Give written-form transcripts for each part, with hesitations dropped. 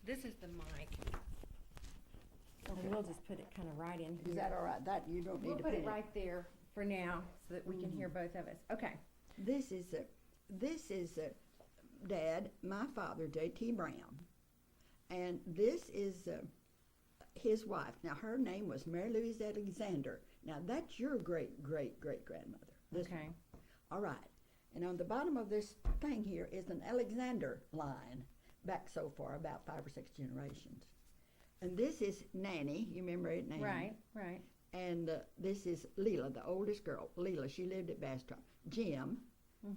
this is the mic. Okay. And we'll just put it kind of right in here. Is that all right? That, you don't need We'll to put it right there for now so that we can hear both of us. Okay. This is Dad, my father, J.T. Brown, and this is his wife. Now, her name was Mary Louise Alexander. Now, that's your great-great-great-grandmother. Okay. All right. And on the bottom of this thing here is an Alexander line, back so far, about 5 or 6 generations. And this is Nanny. You remember it, Nanny? Right, right. And this is Leela, the oldest girl. Leela, she lived at Bastrop. Jim,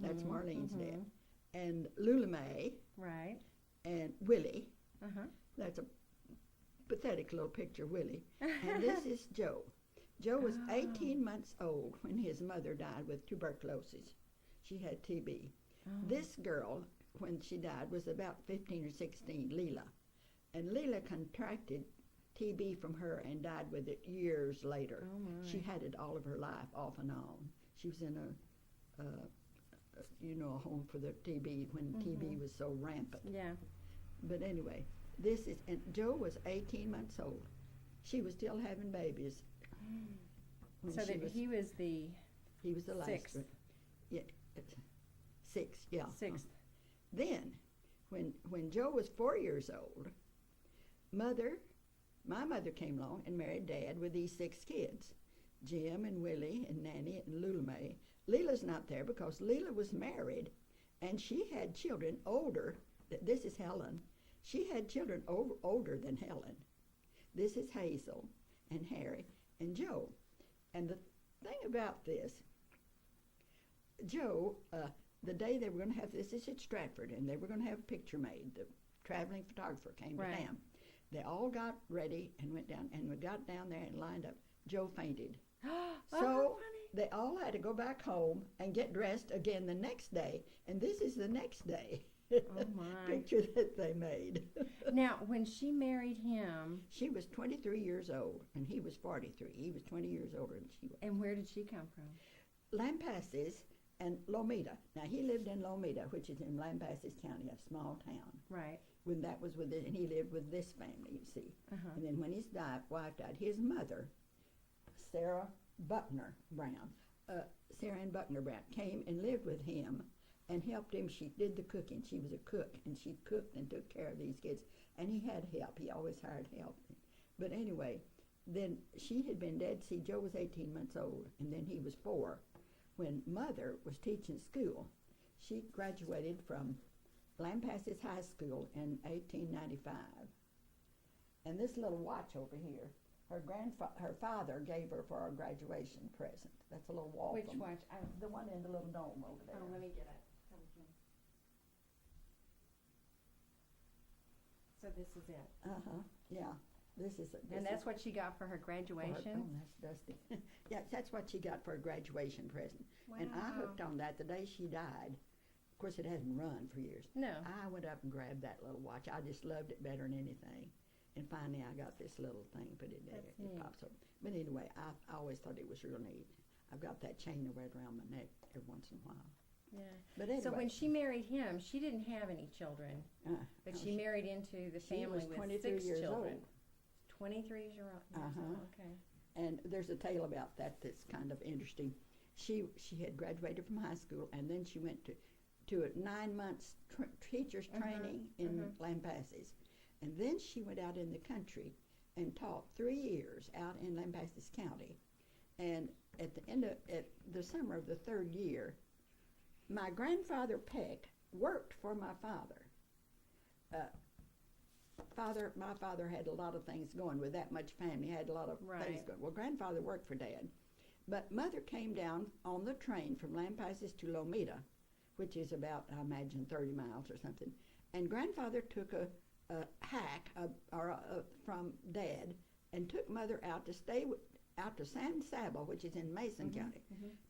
that's Marlene's dad. And Lula Mae. Right. And Willie. Uh-huh. That's a pathetic little picture, Willie. And this is Joe. Joe was 18 months old when his mother died with tuberculosis. She had TB. This girl, when she died, was about 15 or 16, Leela. And Leela contracted TB from her and died with it years later. Oh, my. She had it all of her life, off and on. She was in a home for the TB when TB was so rampant. Yeah. But anyway, and Joe was 18 months old. She was still having babies. when So she that he was the he was the last sixth. one. Yeah, sixth, yeah. sixth. Then, when Joe was 4 years old, my mother came along and married Dad with these 6 kids, Jim and Willie and Nanny and Lula Mae. Leela's not there because Leela was married, and she had children older. This is Helen. She had children older than Helen. This is Hazel and Harry and Joe. And the thing about this, Joe, the day they were going to have this is at Stratford, and they were going to have a picture made. The traveling photographer came Right. to town. They all got ready and went down, and we got down there and lined up. Joe fainted. So they all had to go back home and get dressed again the next day, and this is the next day. Oh, my. Picture that they made. Now, when she married him, She was 23 years old, and he was 43. He was 20 years older than she was. and where did she come from? Lampasas and Lomita. Now, he lived in Lomita, which is in Lampasas County, a small town. Right. When that was with it, and he lived with this family, you see. And then when his wife died, his mother, Sarah Buckner Brown, Sarah Ann Buckner Brown, came and lived with him and helped him. She did the cooking. She was a cook, and she cooked and took care of these kids. And he had help. He always hired help. But anyway, then she had been dead. See, Joe was 18 months old, and then he was 4. When Mother was teaching school, she graduated from Lampasas High School in 1895. And this little watch over here, her father gave her for a graduation present. That's a little wall. Which watch? The one in the little dome over there. Oh, let me get it. So this is it. Yeah. This is. And that's what she got for her Oh, graduation? that's dusty. Yeah, that's what she got for a graduation present. And I Wow. hooked on that the day she died. Of course, it hadn't run for years. No. I went up and grabbed that little watch. I just loved it better than anything. And finally, I got this little thing, put it there. That's It neat. pops up. But anyway, I always thought it was real neat. I've got that chain right around my neck every once in a while. Yeah. But anyway. So when she married him, she didn't have any children, but no, she married into the she family was with 23 6 years children. old. 23 years old. Okay. And there's a tale about that that's kind of interesting. She had graduated from high school, and then she went to a 9 months teacher's training in Lampasas. And then she went out in the country and taught 3 years out in Lampasas County. And at the end of the summer of the 3rd year, my grandfather Peck worked for my father. My father had a lot of things going with that much family. He had a lot of things going. Well, grandfather worked for Dad. But Mother came down on the train from Lampasas to Lomita, which is about, I imagine, 30 miles or something. And grandfather took a hack from Dad and took Mother out to stay out to San Saba, which is in Mason County,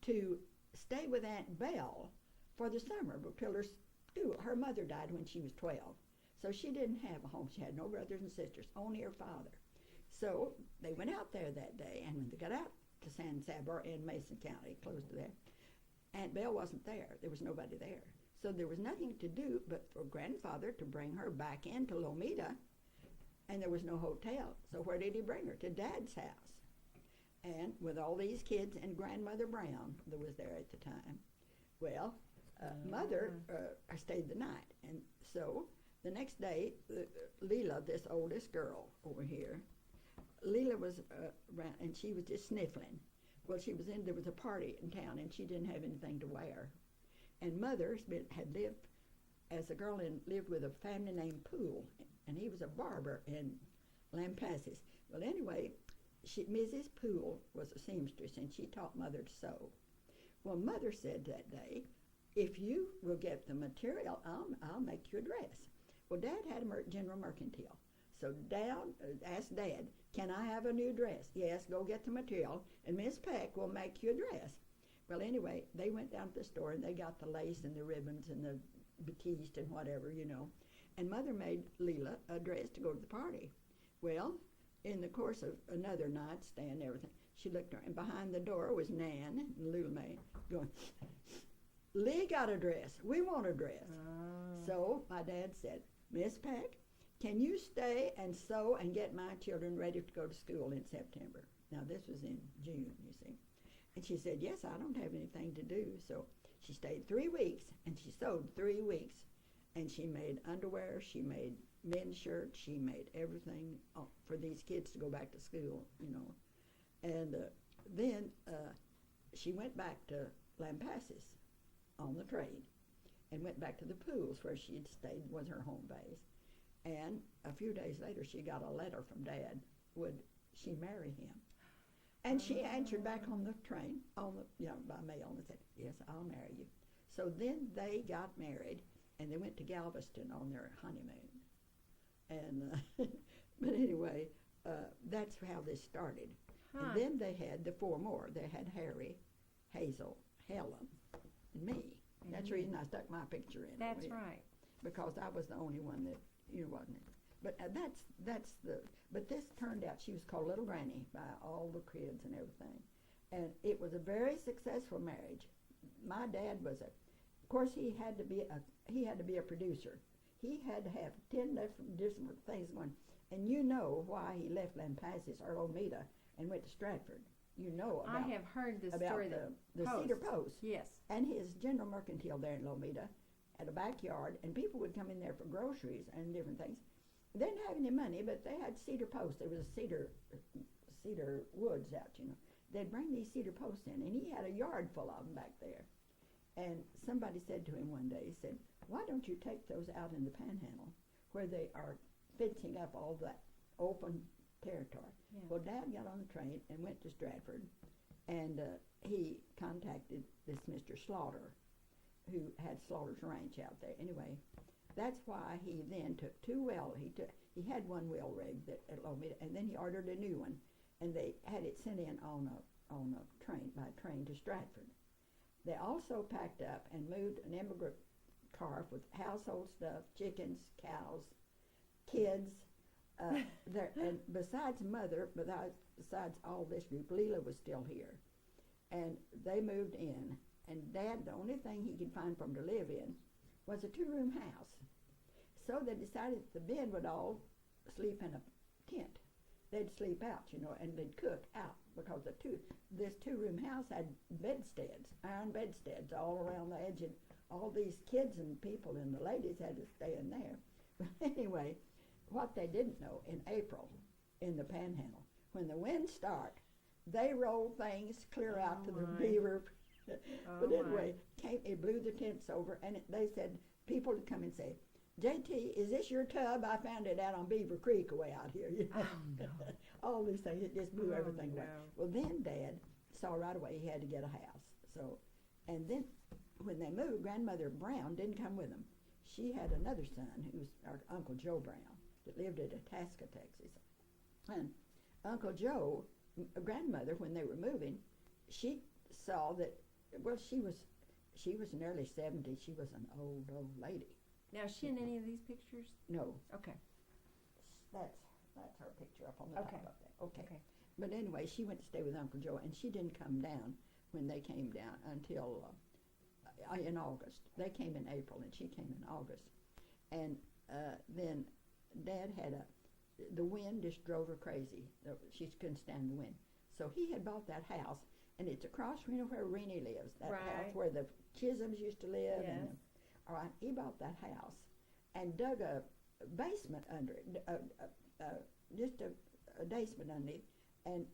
to stay with Aunt Belle for the summer till her school. Her mother died when she was 12. So she didn't have a home. She had no brothers and sisters, only her father. So they went out there that day, and when they got out to San Saba in Mason County, close to there, Aunt Belle wasn't there. There was nobody there. So there was nothing to do but for grandfather to bring her back into Lomita and there was no hotel. So where did he bring her? To Dad's house. And with all these kids and Grandmother Brown that was there at the time. Well, Mother stayed the night. And so the next day, Leela, this oldest girl over here, Leela was around, and she was just sniffling. Well, there was a party in town, and she didn't have anything to wear. And Mother had lived as a girl and lived with a family named Poole, and he was a barber in Lampasas. Well, anyway, Mrs. Poole was a seamstress, and she taught Mother to sew. Well, Mother said that day, if you will get the material, I'll make you a dress. Well, Dad had a General Mercantile. So Dad asked Dad, can I have a new dress? Yes, go get the material, and Miss Peck will make you a dress. Well, anyway, they went down to the store, and they got the lace and the ribbons and the batiste and whatever, And Mother made Leela a dress to go to the party. Well, in the course of another nightstand and everything, she looked around, and behind the door was Nan and Lula May going, Lee got a dress. We want a dress. Oh. So my dad said, Miss Peck, can you stay and sew and get my children ready to go to school in September? Now, this was in June, you see. And she said, yes, I don't have anything to do. So she stayed 3 weeks, and she sewed 3 weeks. And she made underwear, she made men's shirts, she made everything for these kids to go back to school, And then she went back to Lampasas on the train and went back to the Pools where she had stayed, was her home base. And a few days later, she got a letter from Dad. Would she marry him? And she answered back on the train, by mail, and said, yes, I'll marry you. So then they got married, and they went to Galveston on their honeymoon. And but anyway, that's how this started. Huh. And then they had the 4 more. They had Harry, Hazel, Helen, and me. That's the reason I stuck my picture in. That's right. Because I was the only one that wasn't. But but this turned out, she was called Little Granny by all the kids and everything. And it was a very successful marriage. My dad was of course he had to be a producer. He had to have 10 different things going. And you know why he left Lampasas or Lomita and went to Stratford. You know about I have heard this about story. the Cedar Post. Yes. And his General Mercantile there in Lomita had a backyard, and people would come in there for groceries and different things. They didn't have any money, but they had cedar posts. There was a cedar woods out, They'd bring these cedar posts in, and he had a yard full of them back there. And somebody said to him one day, he said, why don't you take those out in the Panhandle where they are fencing up all that open territory? Yeah. Well, Dad got on the train and went to Stratford, and he contacted this Mr. Slaughter, who had Slaughter's Ranch out there. Anyway, that's why he then took 2 wells. He had 1 well rigged at Lomita, and then he ordered a new one, and they had it sent in on a train by train to Stratford. They also packed up and moved an immigrant car with household stuff, chickens, cows, kids. And besides Mother, besides all this group, Leela was still here. And they moved in, and Dad, the only thing he could find for them to live in was a 2-room house. So they decided the men would sleep in a tent. They'd sleep out, and they'd cook out, because this 2-room house had bedsteads, iron bedsteads all around the edge, and all these kids and people and the ladies had to stay in there. But anyway, what they didn't know, in April, in the Panhandle, when the winds start, they roll things clear out to the beaver. But anyway, it blew the tents over, and they said, people would come and say, JT, is this your tub? I found it out on Beaver Creek way out here. Oh, no. All these things, it just blew everything away. No. Well, then Dad saw right away he had to get a house. So, and then when they moved, Grandmother Brown didn't come with them. She had another son, who was our Uncle Joe Brown, that lived at Itasca, Texas. And Uncle Joe, Grandmother, when they were moving, she saw that, well, she was nearly 70. She was an old lady. Now, is she in any of these pictures? No, Okay. that's her picture up on the Okay. top up there. Okay. But anyway, she went to stay with Uncle Joe, and she didn't come down when they came down until in August. They came in April, and she came in August. And then Dad had the wind just drove her crazy. She couldn't stand the wind. So he had bought that house, and it's across from where Rennie lives, that house Right. where the Chisholms used to live. Yes. And, all right, he bought that house and dug a basement under it, just a basement under it, and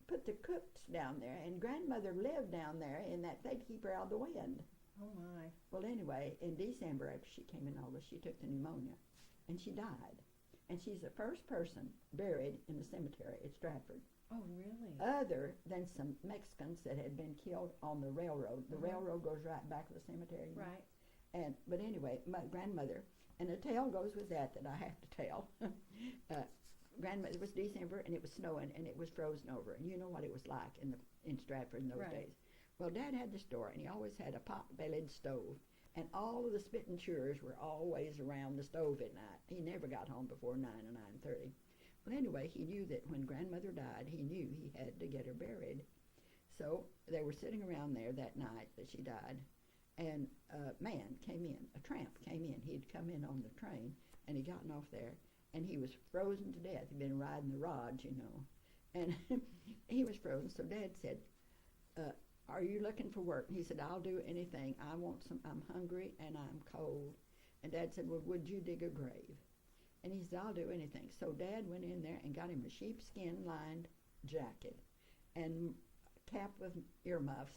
put the cooks down there. And grandmother lived down there in that, they'd keep her out of the wind. Oh my. Well, anyway, in December, after she came in all this, she took the pneumonia, and she died. And she's the first person buried in the cemetery at Stratford, Oh really? other than some Mexicans that had been killed on the railroad. The railroad goes right back to the cemetery. You know? Right. But anyway, my grandmother, and the tale goes with that I have to tell. Grandmother, it was December, and it was snowing, and it was frozen over. And you know what it was like in Stratford in those Right. days. Well, Dad had the store, and he always had a pot-bellied stove. And all of the spitting chewers were always around the stove at night. He never got home before 9 or 9:30. Well, anyway, he knew that when grandmother died, he knew he had to get her buried. So they were sitting around there that night that she died, and a man came in, a tramp came in. He'd come in on the train, and he'd gotten off there, and he was frozen to death. He'd been riding the rods, you know, and he was frozen. So Dad said, are you looking for work? And he said, I'll do anything. I'm hungry and I'm cold. And Dad said, well, would you dig a grave? And he said, I'll do anything. So Dad went in there and got him a sheepskin lined jacket and cap with earmuffs,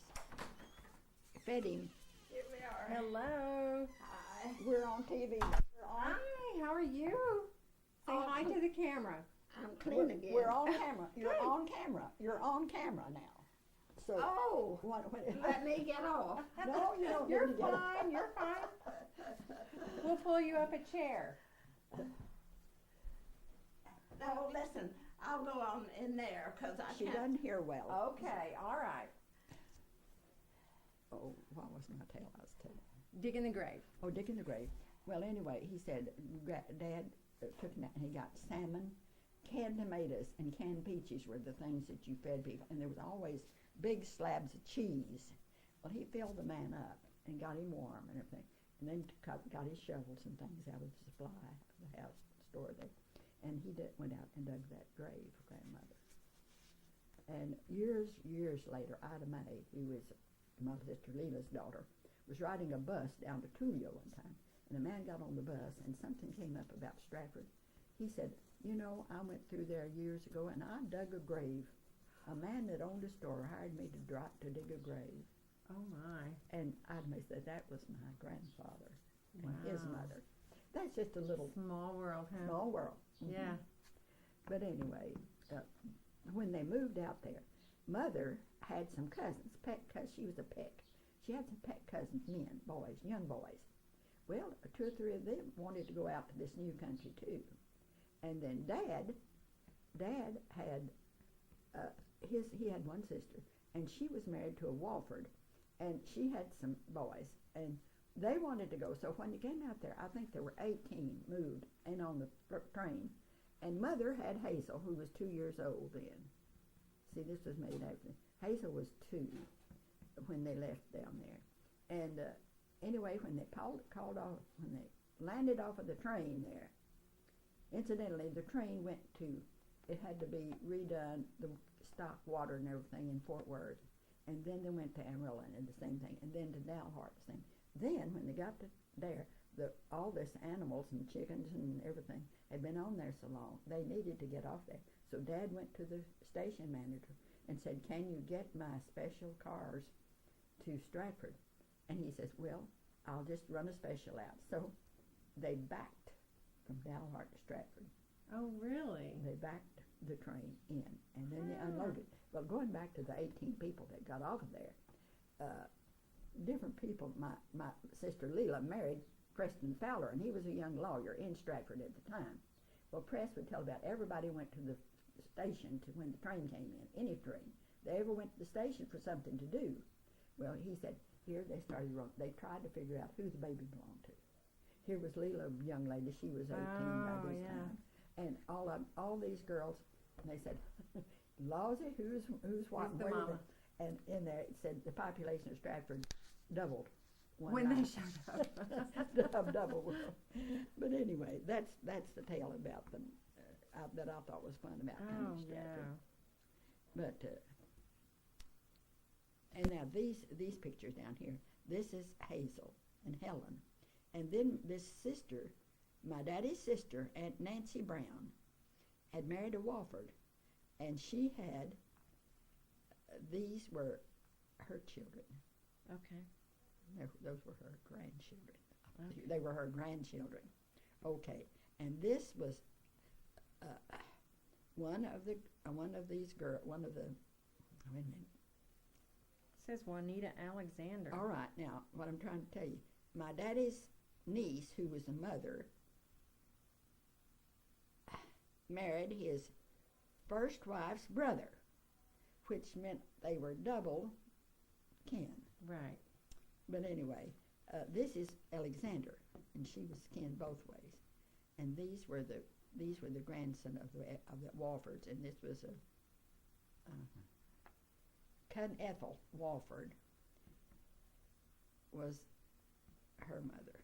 fed him. Here we are. Hello. Hi. We're on TV. We're on, Hi. How are you? Say Oh, hi to the camera. I'm clean again. we're on camera. You're on camera. You're on camera now. So Oh, what, let me get off. no, you don't You're need to get up. fine. You're fine. We'll pull you up a chair. No, listen, I'll go on in there because I She can't. doesn't hear well. Okay. All right. Oh, what was my tale I was telling? Digging the grave. Oh, digging the grave. Well, anyway, he said Dad took and he got salmon, canned tomatoes, and canned peaches were the things that you fed people. And there was always big slabs of cheese. Well, he filled the man up and got him warm and everything. And then got his shovels and things out of the supply of the house store there. And he went out and dug that grave for grandmother. And years later, Ida Mae, who was my sister Leela's daughter, was riding a bus down to Tullio one time. And a man got on the bus and something came up about Stratford. He said, you know, I went through there years ago and I dug a grave. A man that owned a store hired me to dig a grave. Oh my. And Ida Mae said that was my grandfather and his Wow. mother. That's just a little Small world, huh? small world. Mhm. Yeah. But anyway, when they moved out there, Mother had some cousins, she was a peck. She had some pet cousins, men, boys, young boys. Well, 2 or 3 of them wanted to go out to this new country too. And then Dad had, he had one sister, and she was married to a Walford, and she had some boys, and they wanted to go. So when they came out there, I think there were 18 moved in on the train, and Mother had Hazel, who was 2 years old then. See, this was made after. Hazel was 2 when they left down there. And anyway, when they called off, when they landed off of the train there, incidentally, the train went to, it had to be redone, the stock water and everything in Fort Worth. And then they went to Amarillo and did the same thing, and then to Dalhart, the same. Then, when they got to there, all this animals and chickens and everything had been on there so long, they needed to get off there. So Dad went to the station manager and said, can you get my special cars to Stratford? And he says, well, I'll just run a special out. So they backed from Dalhart to Stratford. Oh really? They backed the train in, and then they unloaded. Well, going back to the 18 people that got off of there, different people, my sister Leela married Preston Fowler, and he was a young lawyer in Stratford at the time. Well, Press would tell about everybody went to the station to when the train came in, any train. They ever went to the station for something to do. Well, he said, here they started wrong. They tried to figure out who the baby belonged to. Here was Leela, a young lady. She was 18 by this time. And all these girls, and they said, Lawsy, who's what? Who's the where did mama? And in there it said the population of Stratford doubled When they showed up. doubled. But anyway, that's the tale about them. that I thought was fun about Oh, Honey Stratford. yeah. But and now these pictures down here. This is Hazel and Helen, and then this sister, my daddy's sister, Aunt Nancy Brown, had married a Wofford, and she had. These were her children. Okay. Those were her grandchildren. Okay. They were her grandchildren. Okay, and this was one of the these girls. One of the. Wait a minute. It says Juanita Alexander. All right, now what I'm trying to tell you, my daddy's niece, who was a mother, married his first wife's brother, which meant they were double kin. Right. But anyway, this is Alexander, and she was kin both ways. And these were the grandson of the Walfords, and this was cousin Ethel Walford was her mother.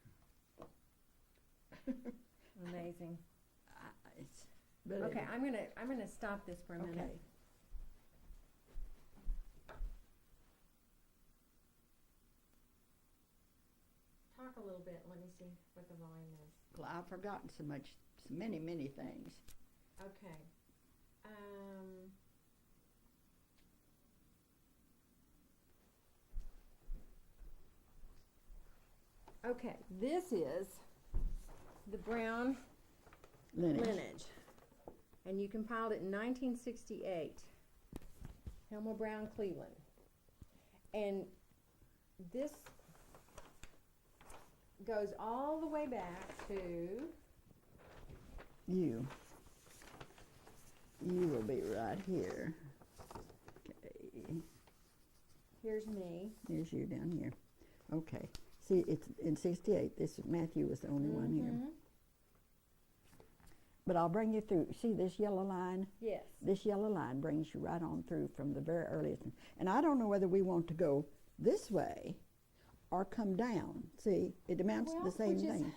Amazing. But Okay, anyway, I'm gonna stop this for a minute. okay. Talk a little bit. Let me see what the volume is. Well, I've forgotten so many things. Okay. Okay, this is the Brown lineage. And you compiled it in 1968. Helma Brown, Cleveland. And this goes all the way back to You will be right here. Okay. here's me. There's you down here. Okay. See, it's in 68. Matthew was the only one here. Mhm. But I'll bring you through. See this yellow line? Yes. This yellow line brings you right on through from the very earliest. And I don't know whether we want to go this way or come down. See, it amounts to Well, the same which is- thing.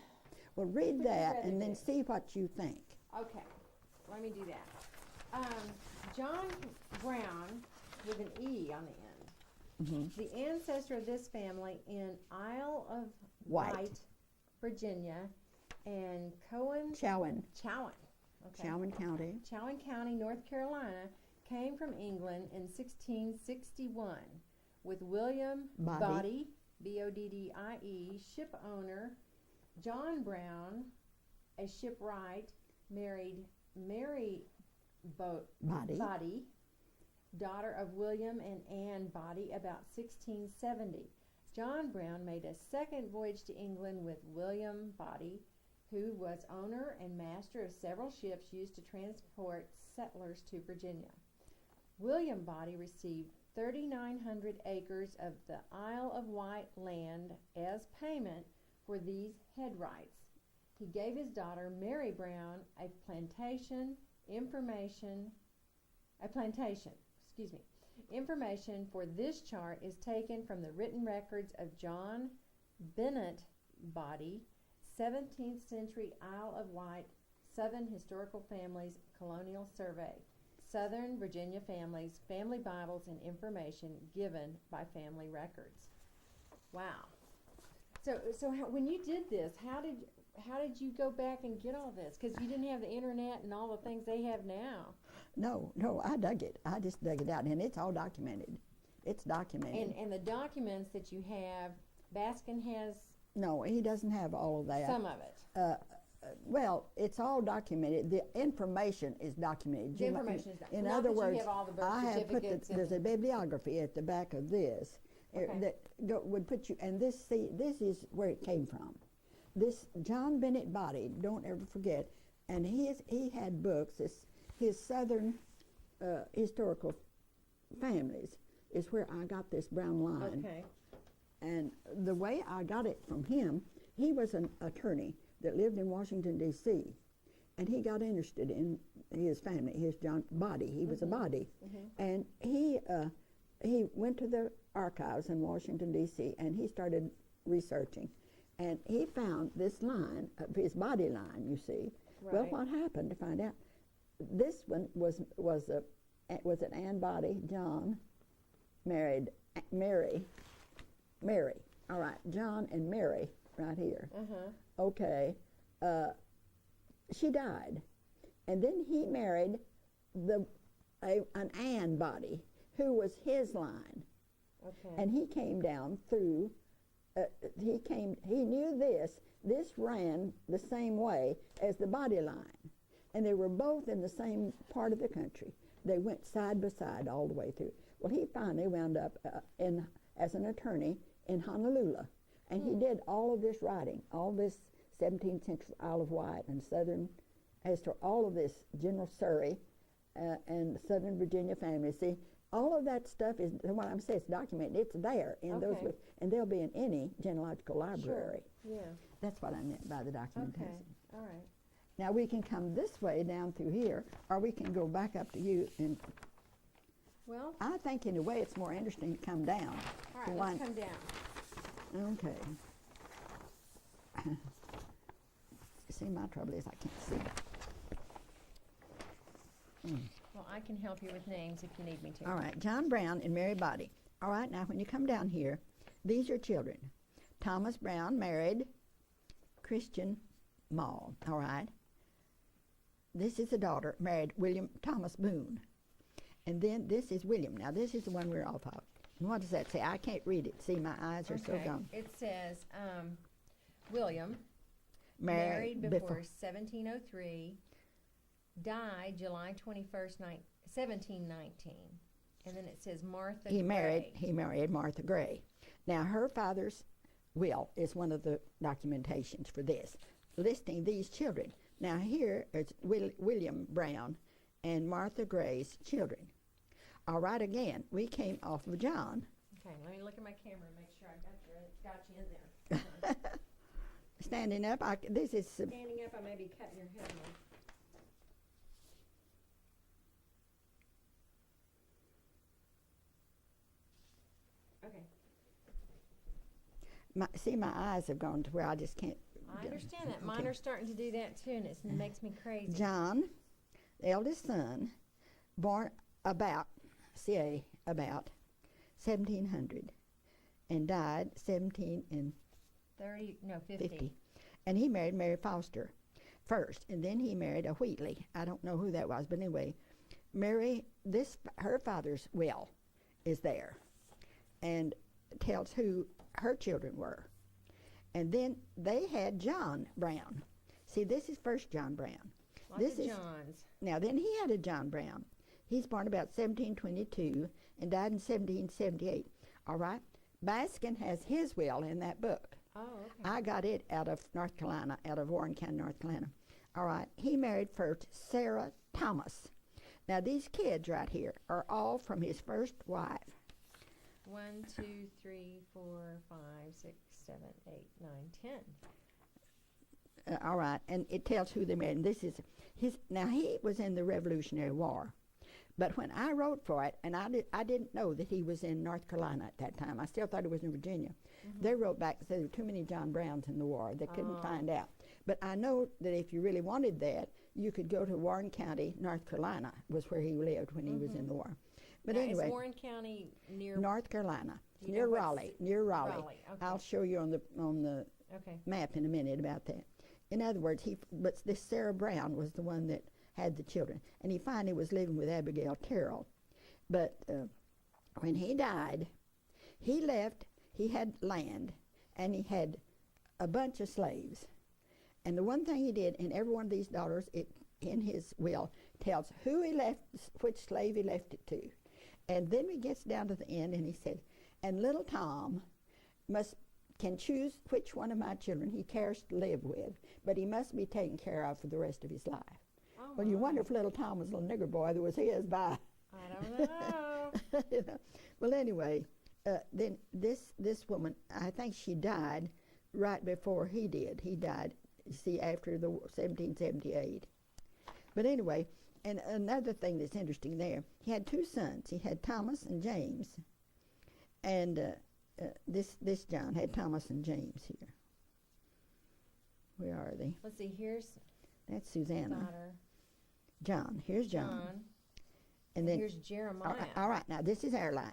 Well, read which is that rather and then good. see what you think. Okay, let me do that. John Brown with an E on the end. Mhm. The ancestor of this family in Isle of Wight. Wight, Virginia, and Chowan, Chowan County. Chowan County, North Carolina, came from England in 1661 with William Boddy. Boddie, ship owner. John Brown, a shipwright, married Mary Body. Boddy, daughter of William and Anne Boddy, about 1670. John Brown made a second voyage to England with William Boddy, who was owner and master of several ships used to transport settlers to Virginia. William Boddy received 3,900 acres of the Isle of Wight land as payment for these head rights. He gave his daughter Mary Brown a plantation. Information for this chart is taken from the written records of John Bennett Boddy, 17th century Isle of Wight, Southern Historical Families Colonial Survey, Southern Virginia Families, Family Bibles, and information given by Family Records. Wow. So when you did this, how did you go back and get all this? Because you didn't have the internet and all the things they have now. No, I dug it. I just dug it out, and it's all documented. It's documented. And the documents that you have, Baskin has No, he doesn't have all of that. some of it. Well, it's all documented. The information is documented. The You know, information is in not other that you words, have all the birth I have put certificates and there's a bibliography at the back of this Okay. that would put you. And this is where it came from. This John Bennett Boddy, don't ever forget, and he had books. His Southern historical families is where I got this brown line. Okay. And the way I got it from him, he was an attorney that lived in Washington, D.C., and he got interested in his family, his John Boddy. He was a Boddy. And he went to the archives in Washington, D.C., and he started researching. And he found this line, his Boddy line, you see. Well, Right. what happened to find out? this one was it Ann Body? John married Mary. All right, John and Mary right here. Okay, she died, and then he married an Ann Body who was his line, and he came down through. He knew this. This ran the same way as the Body line, and they were both in the same part of the country. They went side by side all the way through. Well, he finally wound up as an attorney in Honolulu, and he did all of this writing, all this 17th century Isle of Wight and Southern, as to all of this General Surrey and Southern Virginia family. See, all of that stuff is what I'm saying. It's documented. It's there in those books, and they'll be in any genealogical library. Sure. Yeah. That's what I meant by the documentation. Okay. All right. Now we can come this way down through here, or we can go back up to you. And Well, I think in a way it's more interesting to come down. all to right, one- let's come down. Okay. See, my trouble is I can't see. Well, I can help you with names if you need me to. All right, John Brown and Mary Body. All right, now when you come down here, these are children. Thomas Brown married Christian Mall. All right. This is a daughter, married William Thomas Boone. And then this is William. Now this is the one we're off of. And what does that say? I can't read it. See, my eyes are so gone. It says William, Married before 1703, died July 21st, 1719. And then it says Martha He Gray. married Martha Gray. Now her father's will is one of the documentations for this, listing these children. Now here is William Brown and Martha Gray's children. All right, again, we came off of John. Okay, let me look at my camera and make sure I got you in there. Standing up, this is Standing up, I may be cutting your head off. Okay, my eyes have gone to where I just can't. I get- understand that. Mine okay. are starting to do that too, and it makes me crazy. John, the eldest son, born about 1700, and died 1750. 50. And he married Mary Foster first, and then he married a Wheatley. I don't know who that was, but anyway, Mary, her father's will is there, and tells who her children were. And then they had John Brown. See, this is first John Brown. Lots of Johns. Now, then he had a John Brown. He's born about 1722 and died in 1778. All right? Baskin has his will in that book. Oh, okay. I got it out of North Carolina, out of Warren County, North Carolina. All right. He married first Sarah Thomas. Now, these kids right here are all from his first wife. 1, 2, 3, 4, 5, 6, 7, 8, 9, 10. All right. And it tells who they married. And this is his. Now, he was in the Revolutionary War. But when I wrote for it, and I didn't know that he was in North Carolina at that time. I still thought he was in Virginia. They wrote back and said there were too many John Browns in the war. They couldn't find out. But I know that if you really wanted that, you could go to Warren County, North Carolina, was where he lived when he was in the war. But Now, anyway, is Warren County near? North Carolina, Do you near know what's- Raleigh, near Raleigh. Raleigh, okay. I'll show you on the Okay. map in a minute about that. In other words, but this Sarah Brown was the one that had the children, and he finally was living with Abigail Terrell. But when he died, he left. He had land, and he had a bunch of slaves. And the one thing he did, in every one of these daughters, in his will, tells who he left, which slave he left it to. And then he gets down to the end, and he said, and little Tom can choose which one of my children he cares to live with, but he must be taken care of for the rest of his life. Oh, Well, you my. wonder if little Tom was a little nigger boy that was his by. I don't know. You know. Well, anyway, then this woman, I think she died right before he did. He died, see, after the 1778. But anyway, and another thing that's interesting there, he had two sons. He had Thomas and James, and this John had Thomas and James here. Where are they? Let's see. Here's That's Susanna. daughter. John. Here's John. And then here's Jeremiah. all right, now this is our line.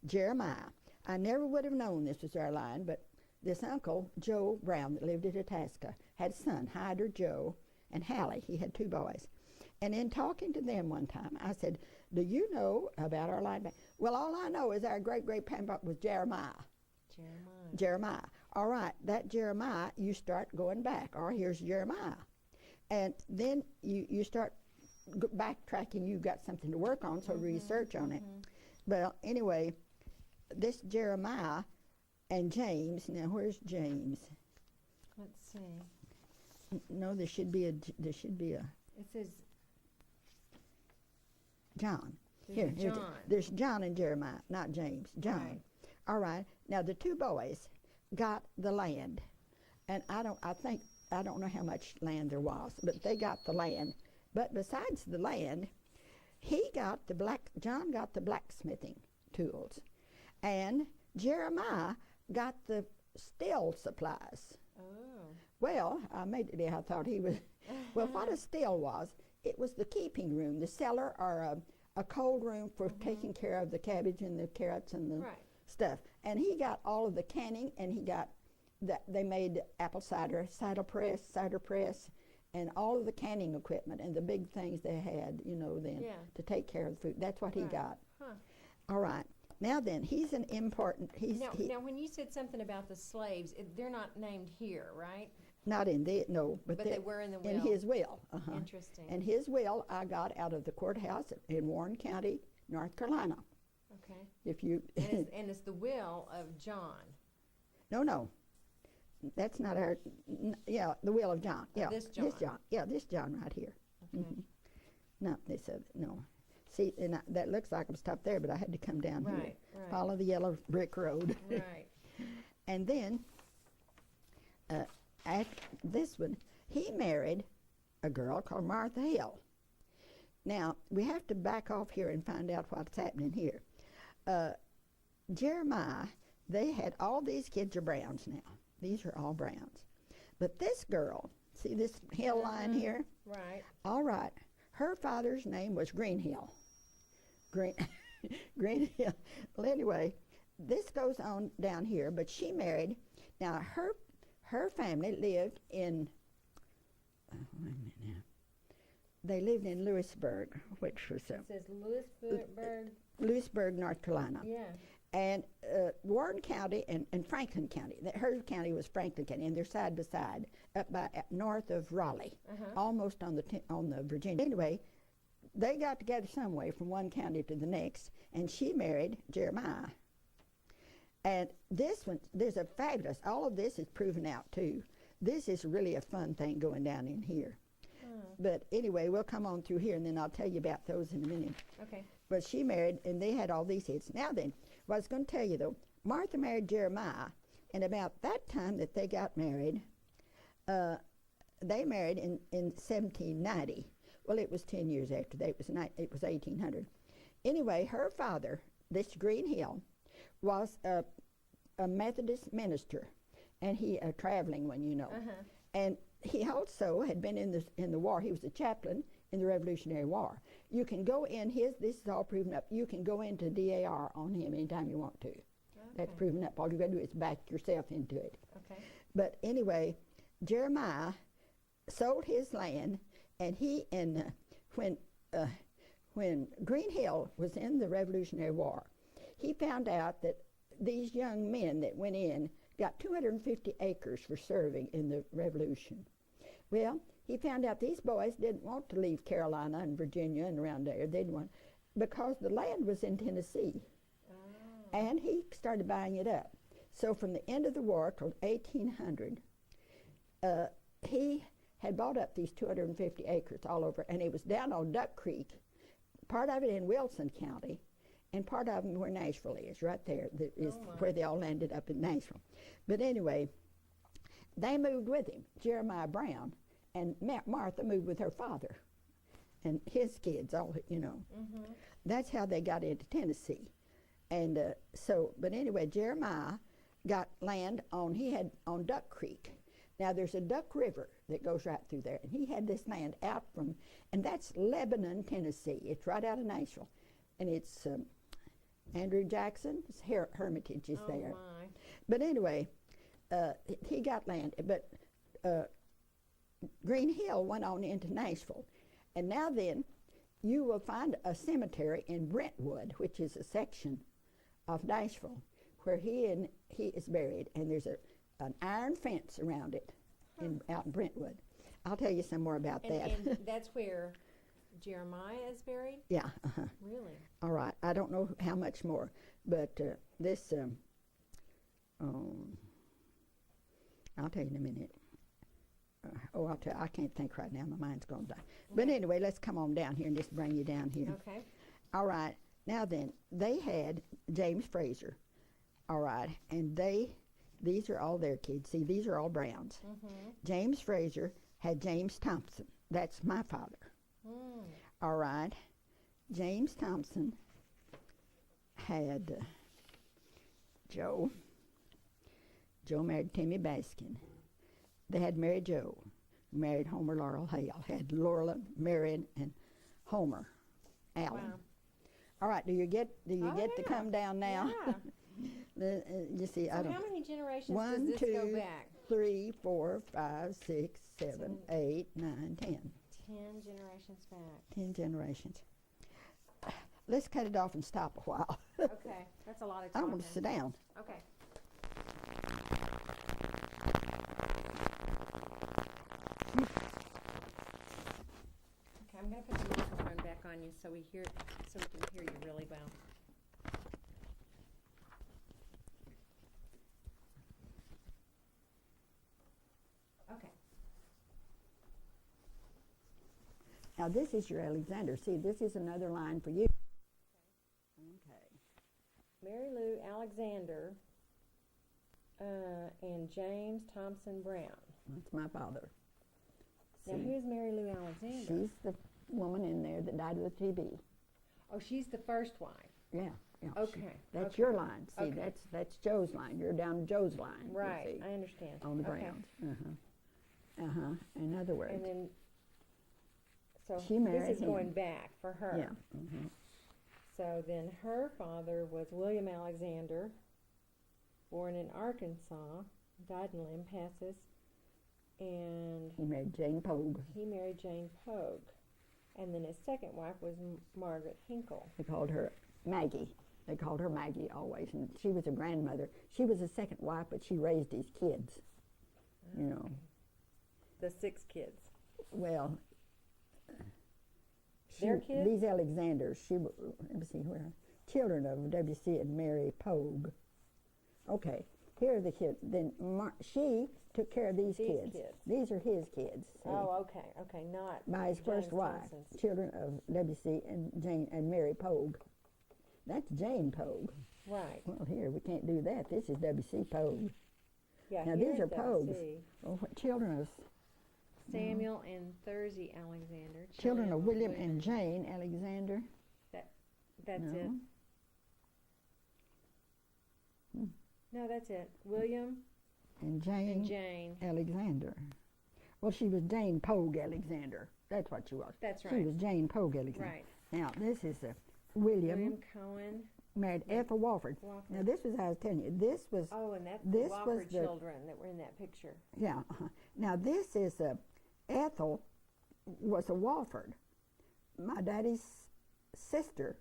Jeremiah. I never would have known this was our line, but this uncle, Joe Brown, that lived at Itasca, had a son, Hyder Joe, and Hallie. He had 2 boys. And in talking to them one time, I said, do you know about our line? Well, all I know is our great-great-grandpa was Jeremiah. Jeremiah. All right, that Jeremiah, you start going back. Or here's Jeremiah. And then you start backtracking. You've got something to work on, so research on it. Well, anyway, this Jeremiah and James. Now, where's James? Let's see. No, there should be a. It says John. there's Here, John. there's John and Jeremiah, not James. John. Right. All right. Now the 2 boys got the land, and I don't know how much land there was, but they got the land. But besides the land, John got the blacksmithing tools, and Jeremiah got the still supplies. Oh. Well, I thought he was. Well, what a still was, it was the keeping room, the cellar, or a cold room for taking care of the cabbage and the carrots and the stuff. And he got all of the canning, and he got they made apple cider press, and all of the canning equipment and the big things they had, then to take care of the food. That's what he got. Huh. All right. Now then, he's an important. Now, when you said something about the slaves, they're not named here, right? Not in the no, but they were in the will. In his will. Interesting. And his will I got out of the courthouse in Warren County, North Carolina. Okay. If you and it's the will of John. No, that's not our. Yeah, the will of John. Yeah, this John. Yeah, this John right here. Okay. No, they said no. See, and that looks like I'm stopped there, but I had to come down here. Right. Follow the yellow brick road. Right. And then, at this one, he married a girl called Martha Hill. Now, we have to back off here and find out what's happening here. Jeremiah, they had all these kids are Browns now. These are all Browns. But this girl, see this hill line here? Right. All right. Her father's name was Greenhill. Greenhill. Well, anyway, this goes on down here, but she married. Now, her family lived in, wait a minute now. They lived in Lewisburg, which was It says Lewisburg. Lewisburg, North Carolina. Yeah. And Warren County and Franklin County. Her county was Franklin County, and they're side by side up north of Raleigh, almost on the Virginia. Anyway, they got together some way from one county to the next, and she married Jeremiah. And this one, there's a fabulous. All of this is proven out too. This is really a fun thing going down in here. But anyway, we'll come on through here, and then I'll tell you about those in a minute. Okay. But she married, and they had all these hits. Now then, what I was going to tell you, though, Martha married Jeremiah, and about that time that they got married, they married in 1790. Well, it was 10 years after that. It was 1800. Anyway, her father, this Greenhill, was a Methodist minister, and he a traveling one, and he also had been in the war. He was a chaplain in the Revolutionary War. You can go in this is all proven up. You can go into DAR on him anytime you want to. Okay. That's proven up. All you got to do is back yourself into it. Okay. But anyway, Jeremiah sold his land, and when Greenhill was in the Revolutionary War, he found out that these young men that went in got 250 acres for serving in the Revolution. Well, he found out these boys didn't want to leave Carolina and Virginia and around there. They didn't want, because the land was in Tennessee. And he started buying it up. So from the end of the war till 1800, he had bought up these 250 acres all over, and it was down on Duck Creek, part of it in Wilson County, and part of them where Nashville is, right there. That is where they all landed up in Nashville. But anyway, they moved with him, Jeremiah Brown, and Martha moved with her father and his kids, all, That's how they got into Tennessee. And but anyway, Jeremiah got land on Duck Creek. Now there's a Duck River that goes right through there, and he had this land out from, and that's Lebanon, Tennessee. It's right out of Nashville, and it's Andrew Jackson's hermitage is there. My. But anyway, he got land, but Green Hill went on into Nashville, and now then, you will find a cemetery in Brentwood, which is a section of Nashville, where he is buried, and there's an iron fence around it out in Brentwood. I'll tell you some more about that. And that's where Jeremiah is buried? Yeah. Really? All right. I don't know how much more, but this, I'll tell you in a minute. I can't think right now. My mind's going to die. But anyway, let's come on down here and just bring you down here. Okay. All right. Now then, they had James Fraser. All right. And these are all their kids. See, these are all Browns. Mm-hmm. James Fraser had James Thompson. That's my father. Mm. All right. James Thompson had Joe. Joe married Timmy Baskin. They had Mary Jo, married Homer Laurel Hale. Had Laura, Marion, and Homer Allen. Wow. All right. Do you get to Yeah. come down now? Yeah. You see, So I don't. how many generations One, does this go two, back? 3, 4, 5, 6, 7, 8, 9, 10. 10 generations back. 10 generations. Let's cut it off and stop a while. Okay, that's a lot of I talking. want to sit down. Okay. Okay, I'm going to put the microphone back on you so we can hear you really well. Okay. Now this is your Alexander. See, this is another line for you. Okay. Mary Lou Alexander and James Thompson Brown. That's my father. Now, See, who's Mary Lou Alexander? she's the woman in there that died of the TB. Oh, she's the first wife. Yeah. Yeah. Okay. That's okay. your line. See, Okay. that's Joe's line. You're down Joe's line. you Right, see, I understand. on the Okay. Browns. Uh-huh. In other words. And then, so She married this is him. going back for her. Yeah. So then her father was William Alexander, born in Arkansas, died in Lampasas, and He married Jane Pogue. he married Jane Pogue. And then his second wife was Margaret Hinkle. They called her Maggie. They called her Maggie always, and she was a grandmother. She was a second wife, but she raised his kids. You know. The 6 kids. Well, Their kids? These Alexanders, let me see where, children of W.C. and Mary Pogue. Okay, here are the kids. Then she took care of these kids. These are his kids. See, Oh, okay, not by his first James wife, Thompson's. children of W.C. and Jane and Mary Pogue. That's Jane Pogue. Right. Well, here we can't do that. This is W.C. Pogue. Yeah, Now here's these are that, Pogues. see. Oh, what children of Samuel and Thursey Alexander. children of William and Jane Alexander. That's No. it. No, that's it. William And Jane, and Jane. Alexander. Well, she was Jane Pogue Alexander. That's what she was. That's She right. was Jane Pogue Alexander. Right. Now, this is William William Cohen. married Ethel Wofford. Wofford. Now, this was, I was telling you, this was, Oh, and that's this the was Wofford the- children that were in that picture. yeah. Now, this is Ethel was a Wofford. My daddy's sister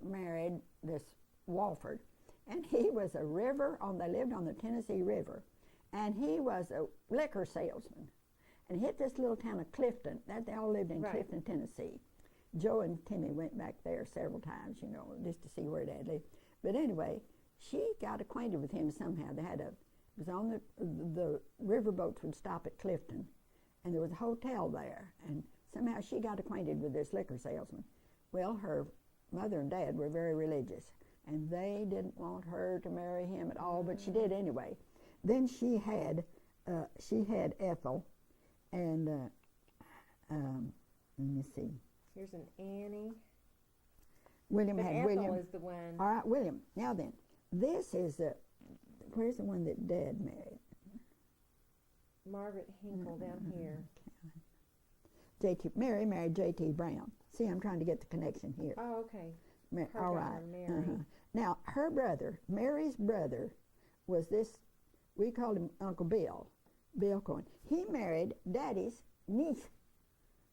married this Wofford. And he was they lived on the Tennessee River. And he was a liquor salesman. And hit this little town of Clifton. They all lived in Right. Clifton, Tennessee. Joe and Timmy went back there several times, you know, just to see where Dad lived. But anyway, she got acquainted with him somehow. It was on the riverboats would stop at Clifton. And there was a hotel there. And somehow she got acquainted with this liquor salesman. Well, her mother and dad were very religious. And they didn't want her to marry him at all, but she did anyway. Then she had Ethel, and let me see. Here's an Annie. William But had Ethel William. is the one. All right, William. Now then, this is where's the one that Dad married? Margaret Hinkle down here. Mary married J.T. Brown. See, I'm trying to get the connection here. Oh, okay. Her All daughter, right. Mary. Now, her brother, Mary's brother, was this, we called him Uncle Bill, Bill Cohen. He married Daddy's niece.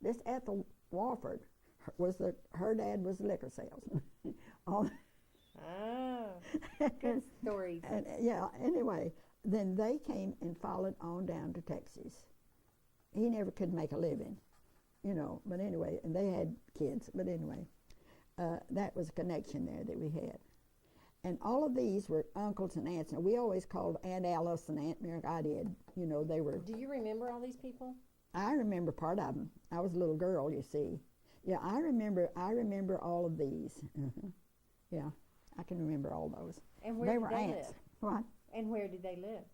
This Ethel Walford her dad was a liquor salesman. All- Good stories. and, yeah, anyway, then they came and followed on down to Texas. He never could make a living, but anyway, and they had kids, but anyway, that was a connection there that we had. And all of these were uncles and aunts. Now, we always called Aunt Alice and Aunt Mary. I did. They were. Do you remember all these people? I remember part of them. I was a little girl, you see. Yeah, I remember all of these. Yeah, I can remember all those. And where they did were they aunts. live? What? And where did they live?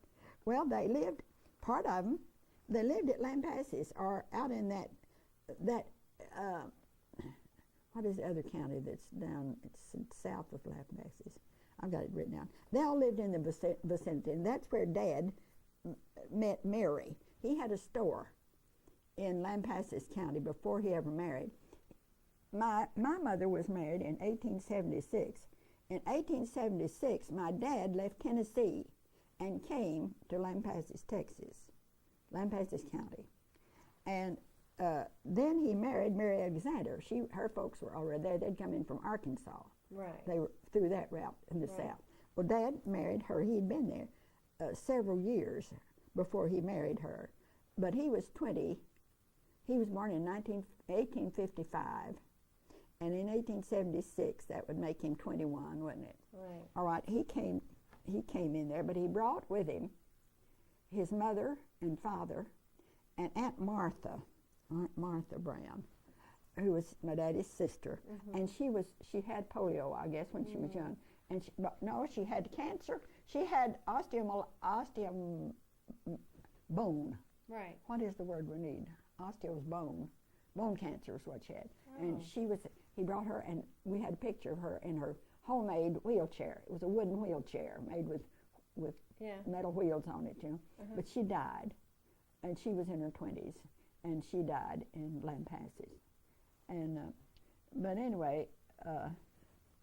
Well, they lived, part of them, they lived at Lampasas or out in that what is the other county that's down, it's south of Lampasas. I've got it written down. They all lived in the vicinity, and that's where Dad met Mary. He had a store in Lampasas County before he ever married. My mother was married in 1876. In 1876, my dad left Tennessee and came to Lampasas, Texas, Lampasas County. And then he married Mary Alexander. Her folks were already there. They'd come in from Arkansas. Right. They were through that route in the Right. south. Well, Dad married her. He'd been there several years before he married her. But he was 20. He was born in 1855. And in 1876, that would make him 21, wouldn't it? Right. All right, he came in there, but he brought with him his mother and father and Aunt Martha Brown, who was my daddy's sister. And she had polio, I guess, when she was young. And she had cancer. She had bone. Right. What is the word we need? Osteo's bone. Bone cancer is what she had. Oh. And he brought her, and we had a picture of her in her homemade wheelchair. It was a wooden wheelchair made with Yeah. metal wheels on it, But she died, and she was in her 20s, and she died in Lampasas. And but anyway,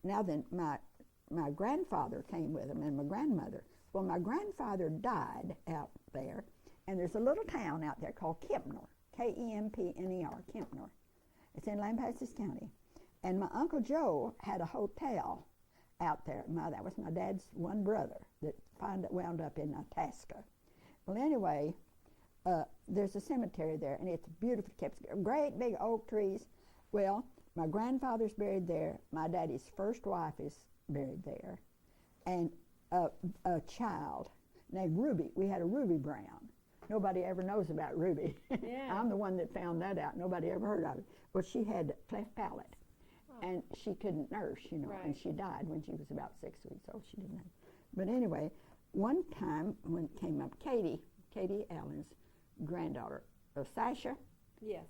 now then, my grandfather came with him, and my grandmother. Well, my grandfather died out there, and there's a little town out there called Kempner, Kempner, Kempner. It's in Lampasas County. And my Uncle Joe had a hotel out there. That was my dad's one brother that wound up in Itasca. Well, anyway, there's a cemetery there, and it's beautifully kept. Great big oak trees. Well, my grandfather's buried there. My daddy's first wife is buried there. And a child named Ruby. We had a Ruby Brown. Nobody ever knows about Ruby. Yeah. I'm the one that found that out. Nobody ever heard of it. Well, she had cleft palate, and she couldn't nurse, Right. and she died when she was about 6 weeks old. She didn't know. But anyway, one time when it came up, Katie Allen's granddaughter of Sasha, Yes.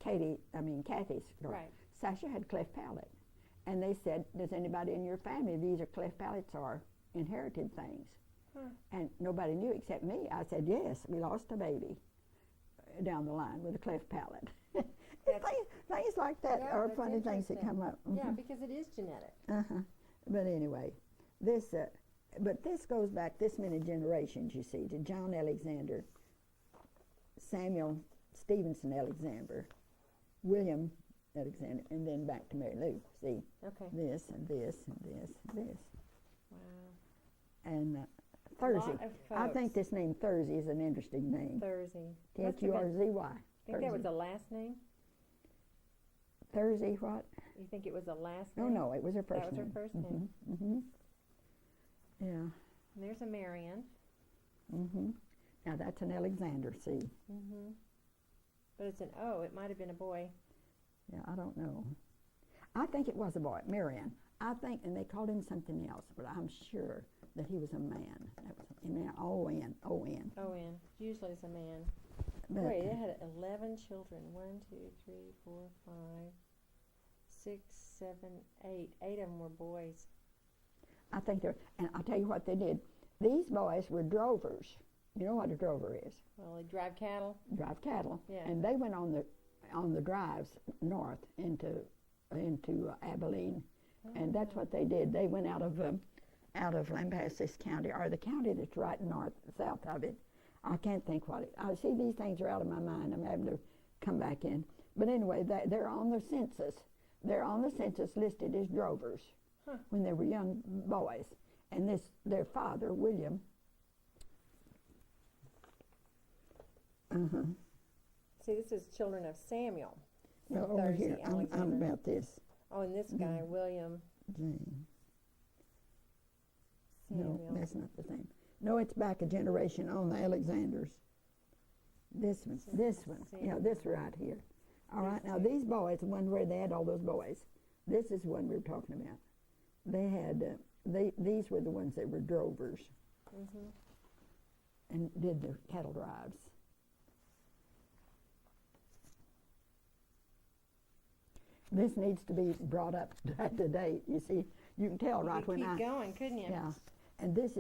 Kathy's daughter. Right. Sasha had cleft palate, and they said, "Does anybody in your family, these are cleft palates are inherited things?" Huh. And nobody knew except me. I said, "Yes, we lost a baby down the line with a cleft palate." things like that Yeah, are that's funny things that interesting. come up. Yeah, because it is genetic. But anyway, this goes back this many generations, you see, to John Alexander, Samuel Stevenson Alexander, William Alexander, and then back to Mary Lou. See, Okay. this and this and this and this. Wow. And Thursday. Lot of I think folks. this name Thursday is an interesting name. Thursday. Thurzy. I think that was a last name. Thursday what? You think it was a last No, name? no, it was her first That was name. her first name. Mm-hmm. Yeah. And there's a Marion. Mm-hmm. Now that's an Alexander, see. Mm-hmm. But it's an O. It might have been a boy. Yeah, I don't know. I think it was a boy, Marion. I think, and they called him something else, but I'm sure that he was a man. That was a man, O-N. O-N. Usually it's a man. But Wait, they had 11 children. 1, 2, 3, 4, 5, 6, 7, 8. 8 of them were boys. I think and I'll tell you what they did. These boys were drovers. You know what a drover is? Well, they drive cattle. Drive cattle. Yeah. And they went on the drives north into Abilene, and that's what they did. They went out of Lampasas County, or the county that's right south of it. I can't think what it. I see these things are out of my mind. I'm having to come back in. But anyway, they're on the census. They're on the census listed as drovers when they were young boys. And their father, William. See, this is children of Samuel. No, from over Thursday, here. I'm Alexander. about this. Oh, and this guy, William Jane. Samuel. No, that's not the same. No, it's back a generation on the Alexanders. This one. Yeah, this right here. All right, now these boys, the one where they had all those boys, this is the one we were talking about. They had, these were the ones that were drovers and did the cattle drives. This needs to be brought up to date. You see, you can tell You right could when keep going, couldn't you? yeah, and this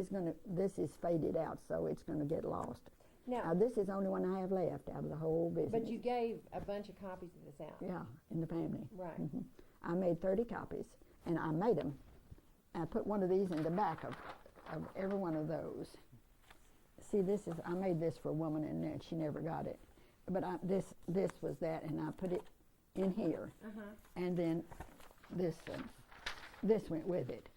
is faded out, so it's gonna get lost. Now, Now this is the only one I have left out of the whole business. but you gave a bunch of copies of this out. Yeah, in the family. Right. I made 30 copies, and I made them. I put one of these in the back of every one of those. See, I made this for a woman, and she never got it. But this was that, and I put it in here, and then this went with it.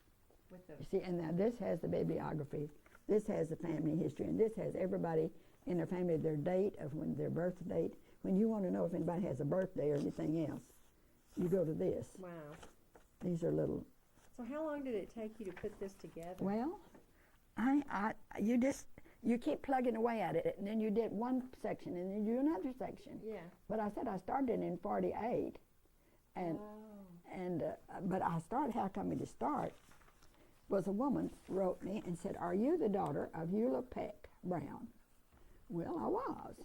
With the You see, and now this has the bibliography, this has the family history, and this has everybody in their family, their date of when their birth date. When you want to know if anybody has a birthday or anything else, you go to this. wow. These are little. So how long did it take you to put this together? Well, you keep plugging away at it, and then you did one section, and then you do another section. Yeah. But I said I started in 48, and but I started. How come me to start? Was a woman wrote me and said, "Are you the daughter of Eula Peck Brown?" Well, I was,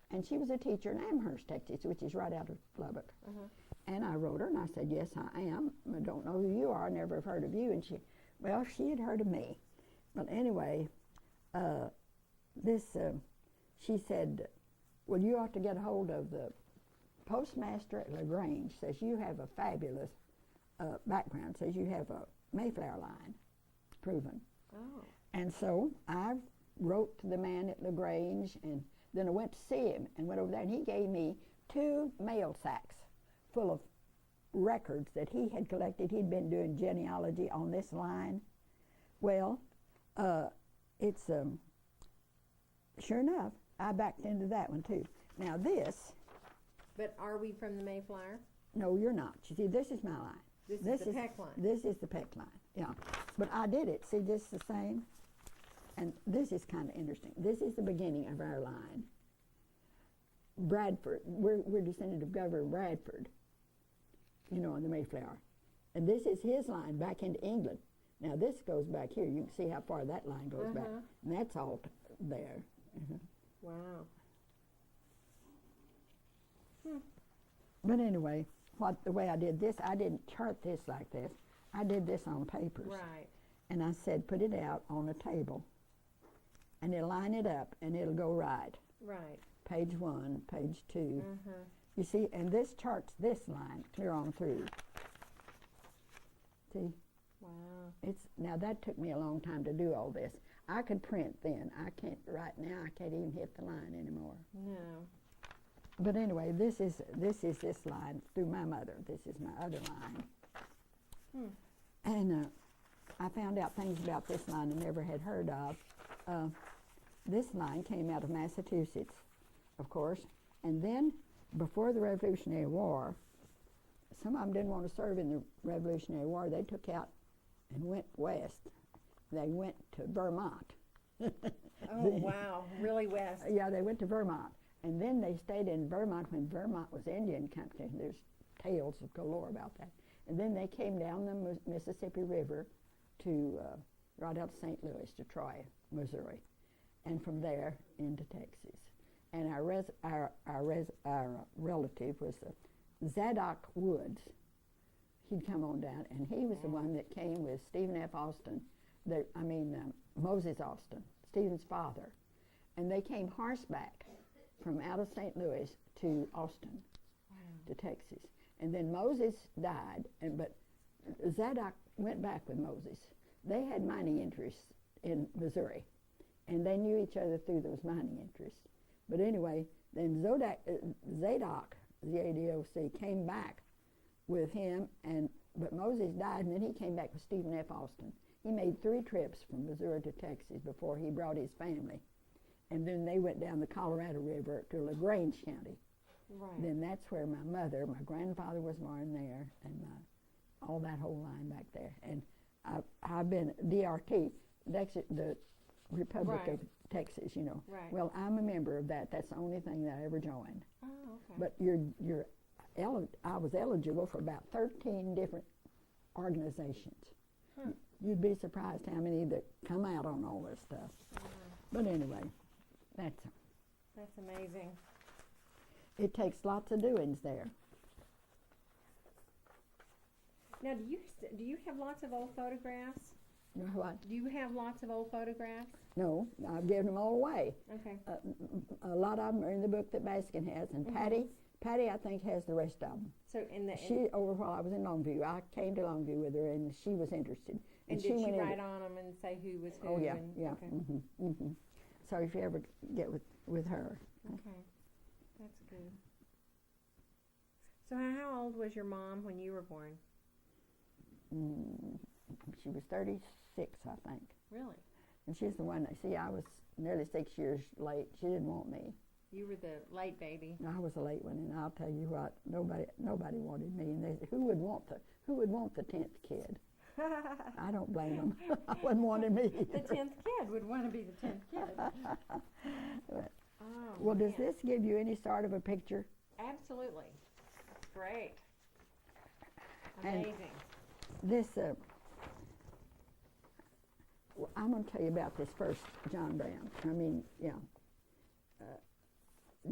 and she was a teacher in Amherst, Texas, which is right out of Lubbock. And I wrote her, and I said, "Yes, I am. I don't know who you are. Never have heard of you." And she had heard of me. But anyway, she said, "Well, you ought to get a hold of the postmaster at LaGrange. Says you have a fabulous background. Says you have a Mayflower line proven." Oh. And so I wrote to the man at LaGrange, and then I went to see him and went over there, and he gave me 2 mail sacks full of records that he had collected. He'd been doing genealogy on this line. Well, it's sure enough, I backed into that one too. Now this, But are we from the Mayflower? no, you're not. You see, this is my line. This is the Peck line. This is the Peck line, yeah. But I did it. See, this is the same. And this is kind of interesting. This is the beginning of our line. Bradford, we're descended of Governor Bradford, you know, in the Mayflower. And this is his line back into England. Now this goes back here. You can see how far that line goes back. And that's all there. Wow. But anyway, the way I did this, I didn't chart this like this. I did this on papers. Right. And I said, put it out on a table. And it'll line it up, and it'll go right. Right. Page 1, page 2. You see, and this charts this line clear on through. See? Wow. Now that took me a long time to do all this. I could print then. I can't, right now, I can't even hit the line anymore. No. But anyway, this is this line through my mother. This is my other line. And I found out things about this line I never had heard of. This line came out of Massachusetts, of course, and then before the Revolutionary War, some of them didn't want to serve in the Revolutionary War. They took out and went west. They went to Vermont. Oh, wow. Really west. Yeah, they went to Vermont. And then they stayed in Vermont when Vermont was Indian country. There's tales of galore about that. And then they came down the Mississippi River to right out of St. Louis to Troy, Missouri, and from there into Texas. And our relative was Zadok Woods. He'd come on down, and he was the one that came with Stephen F. Austin, Moses Austin, Stephen's father. And they came horseback from out of St. Louis to Austin, to Texas. And then Moses died, but Zadok went back with Moses. They had mining interests in Missouri, and they knew each other through those mining interests. But anyway, then Zadok, Z-A-D-O-C, came back with him, but Moses died, and then he came back with Stephen F. Austin. He made 3 trips from Missouri to Texas before he brought his family. And then they went down the Colorado River to LaGrange County. Right. Then that's where my grandfather was born there, and all that whole line back there. And I've been DRT, the Republic Right. of Texas, you know. Right. Well, I'm a member of that. That's the only thing that I ever joined. Oh, okay. But I was eligible for about 13 different organizations. Huh. You'd be surprised how many that come out on all this stuff. But anyway, that's amazing. it takes lots of doings there. Now, do you have lots of old photographs? You know what? Do you have lots of old photographs? No, I've given them all away. Okay. A lot of them are in the book that Baskin has, and Patty, I think, has the rest of them. So While I was in Longview, I came to Longview with her, and she was interested. and did she write on them and say who was who? Oh yeah, and, yeah. Okay. So if you ever get with her, Okay, that's good. So how old was your mom when you were born? she was 36, I think, Really? and she's the one. See, I was nearly 6 years late. She didn't want me. You were the late baby. I was a late one, and I'll tell you what, nobody wanted me. And they said, who would want the 10th kid? I don't blame them. I wasn't wanting me. The 10th kid would want to be the 10th kid. Oh, Well, does man. this give you any sort of a picture? Absolutely. Great. And- Amazing. This, I'm going to tell you about this first, John Brown.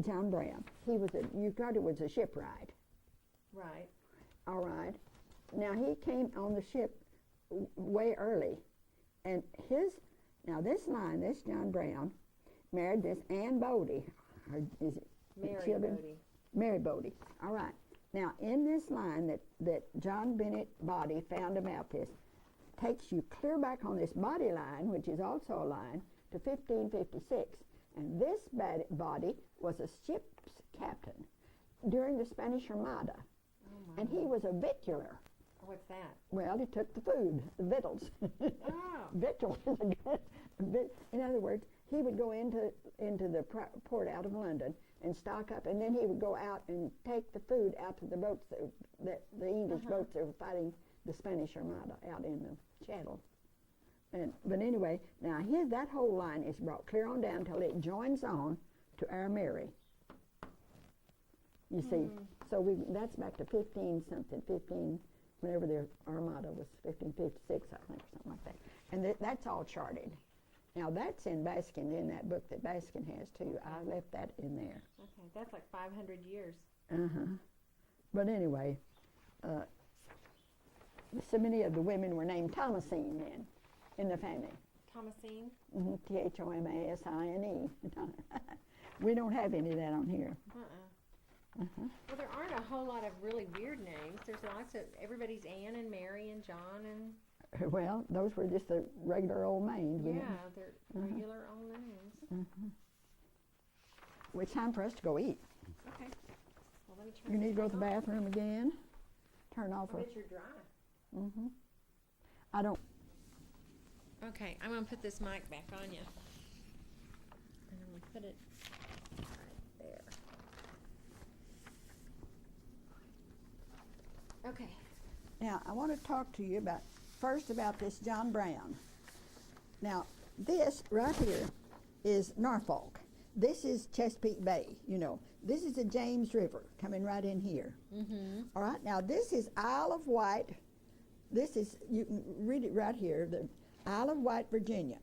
John Brown. You thought it was a shipwright. Right. All right. Now, he came on the ship way early. And this John Brown, married this Ann Bodie. Is it Mary children? Bodie. Mary Bodie. All right. Now, in this line that John Bennett Body found about this, takes you clear back on this body line, which is also a line, to 1556. And this body was a ship's captain during the Spanish Armada. Oh, my. And he was a victualler. What's that? Well, he took the food, the victuals. Oh. Victual is a good. In other words, he would go into the port out of London and stock up, and then he would go out and take the food out to the boats that the English boats that were fighting the Spanish Armada out in the Channel. But anyway, now that whole line is brought clear on down till it joins on to our Mary. You see, so that's back to 15, whenever the Armada was 1556, I think, or something like that. And that's all charted. Now that's in Baskin, in that book that Baskin has too. I left that in there. Okay, that's like 500 years. But anyway, so many of the women were named Thomasine then in the family. Thomasine? Thomasine. We don't have any of that on here. Well, there aren't a whole lot of really weird names. There's lots of, everybody's Ann and Mary and John and, Well, those were just the regular old names. yeah, they're regular old names. It's time for us to go eat. Okay. Well, let me turn You need to go to the this off. bathroom again. Turn off. I bet you're dry. I don't. Okay, I'm going to put this mic back on you. And I'm going to put it right there. Okay. Now, I want to talk to you first about this John Brown. Now, this right here is Norfolk. This is Chesapeake Bay, you know. This is the James River coming right in here. All right, now this is Isle of Wight. This is, you can read it right here, the Isle of Wight, Virginia.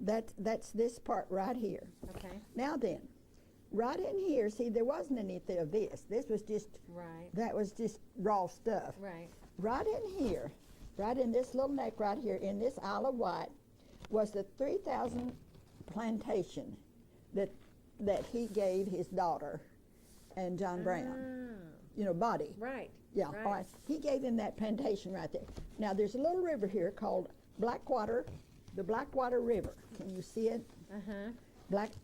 That's this part right here. Okay. Now then, right in here, see, there wasn't anything of this. This was just, Right. that was just raw stuff. Right. Right in here, right in this little neck right here, in this Isle of Wight, was the 3,000 plantation that he gave his daughter and John Brown. You know, Body. Right. Yeah, Right. all right. He gave them that plantation right there. Now, there's a little river here called Blackwater, the Blackwater River. Can you see it?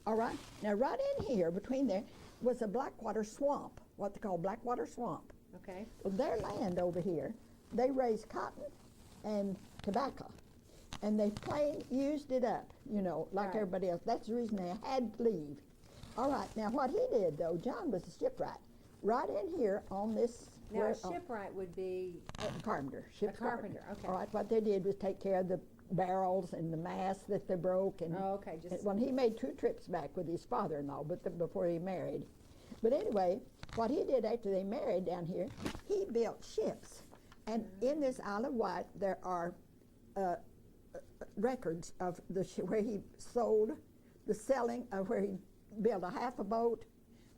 All right. Now, right in here, between there, was a Blackwater swamp, what they call Blackwater Swamp. Okay. Well, their land over here, they raised cotton and tobacco. And they used it up, you know, like Right. everybody else. That's the reason they had to leave. All right. Now, what he did, though, John was a shipwright. Right in here on this. Now, a shipwright would be Carpenter. Ship's carpenter, okay. All right. What they did was take care of the barrels and the masts that they broke. And okay. Just well, he made 2 trips back with his father-in-law, but before he married. But anyway, what he did after they married down here, he built ships. And in this Isle of Wight, there are records of where he sold, the selling of where he built a half a boat,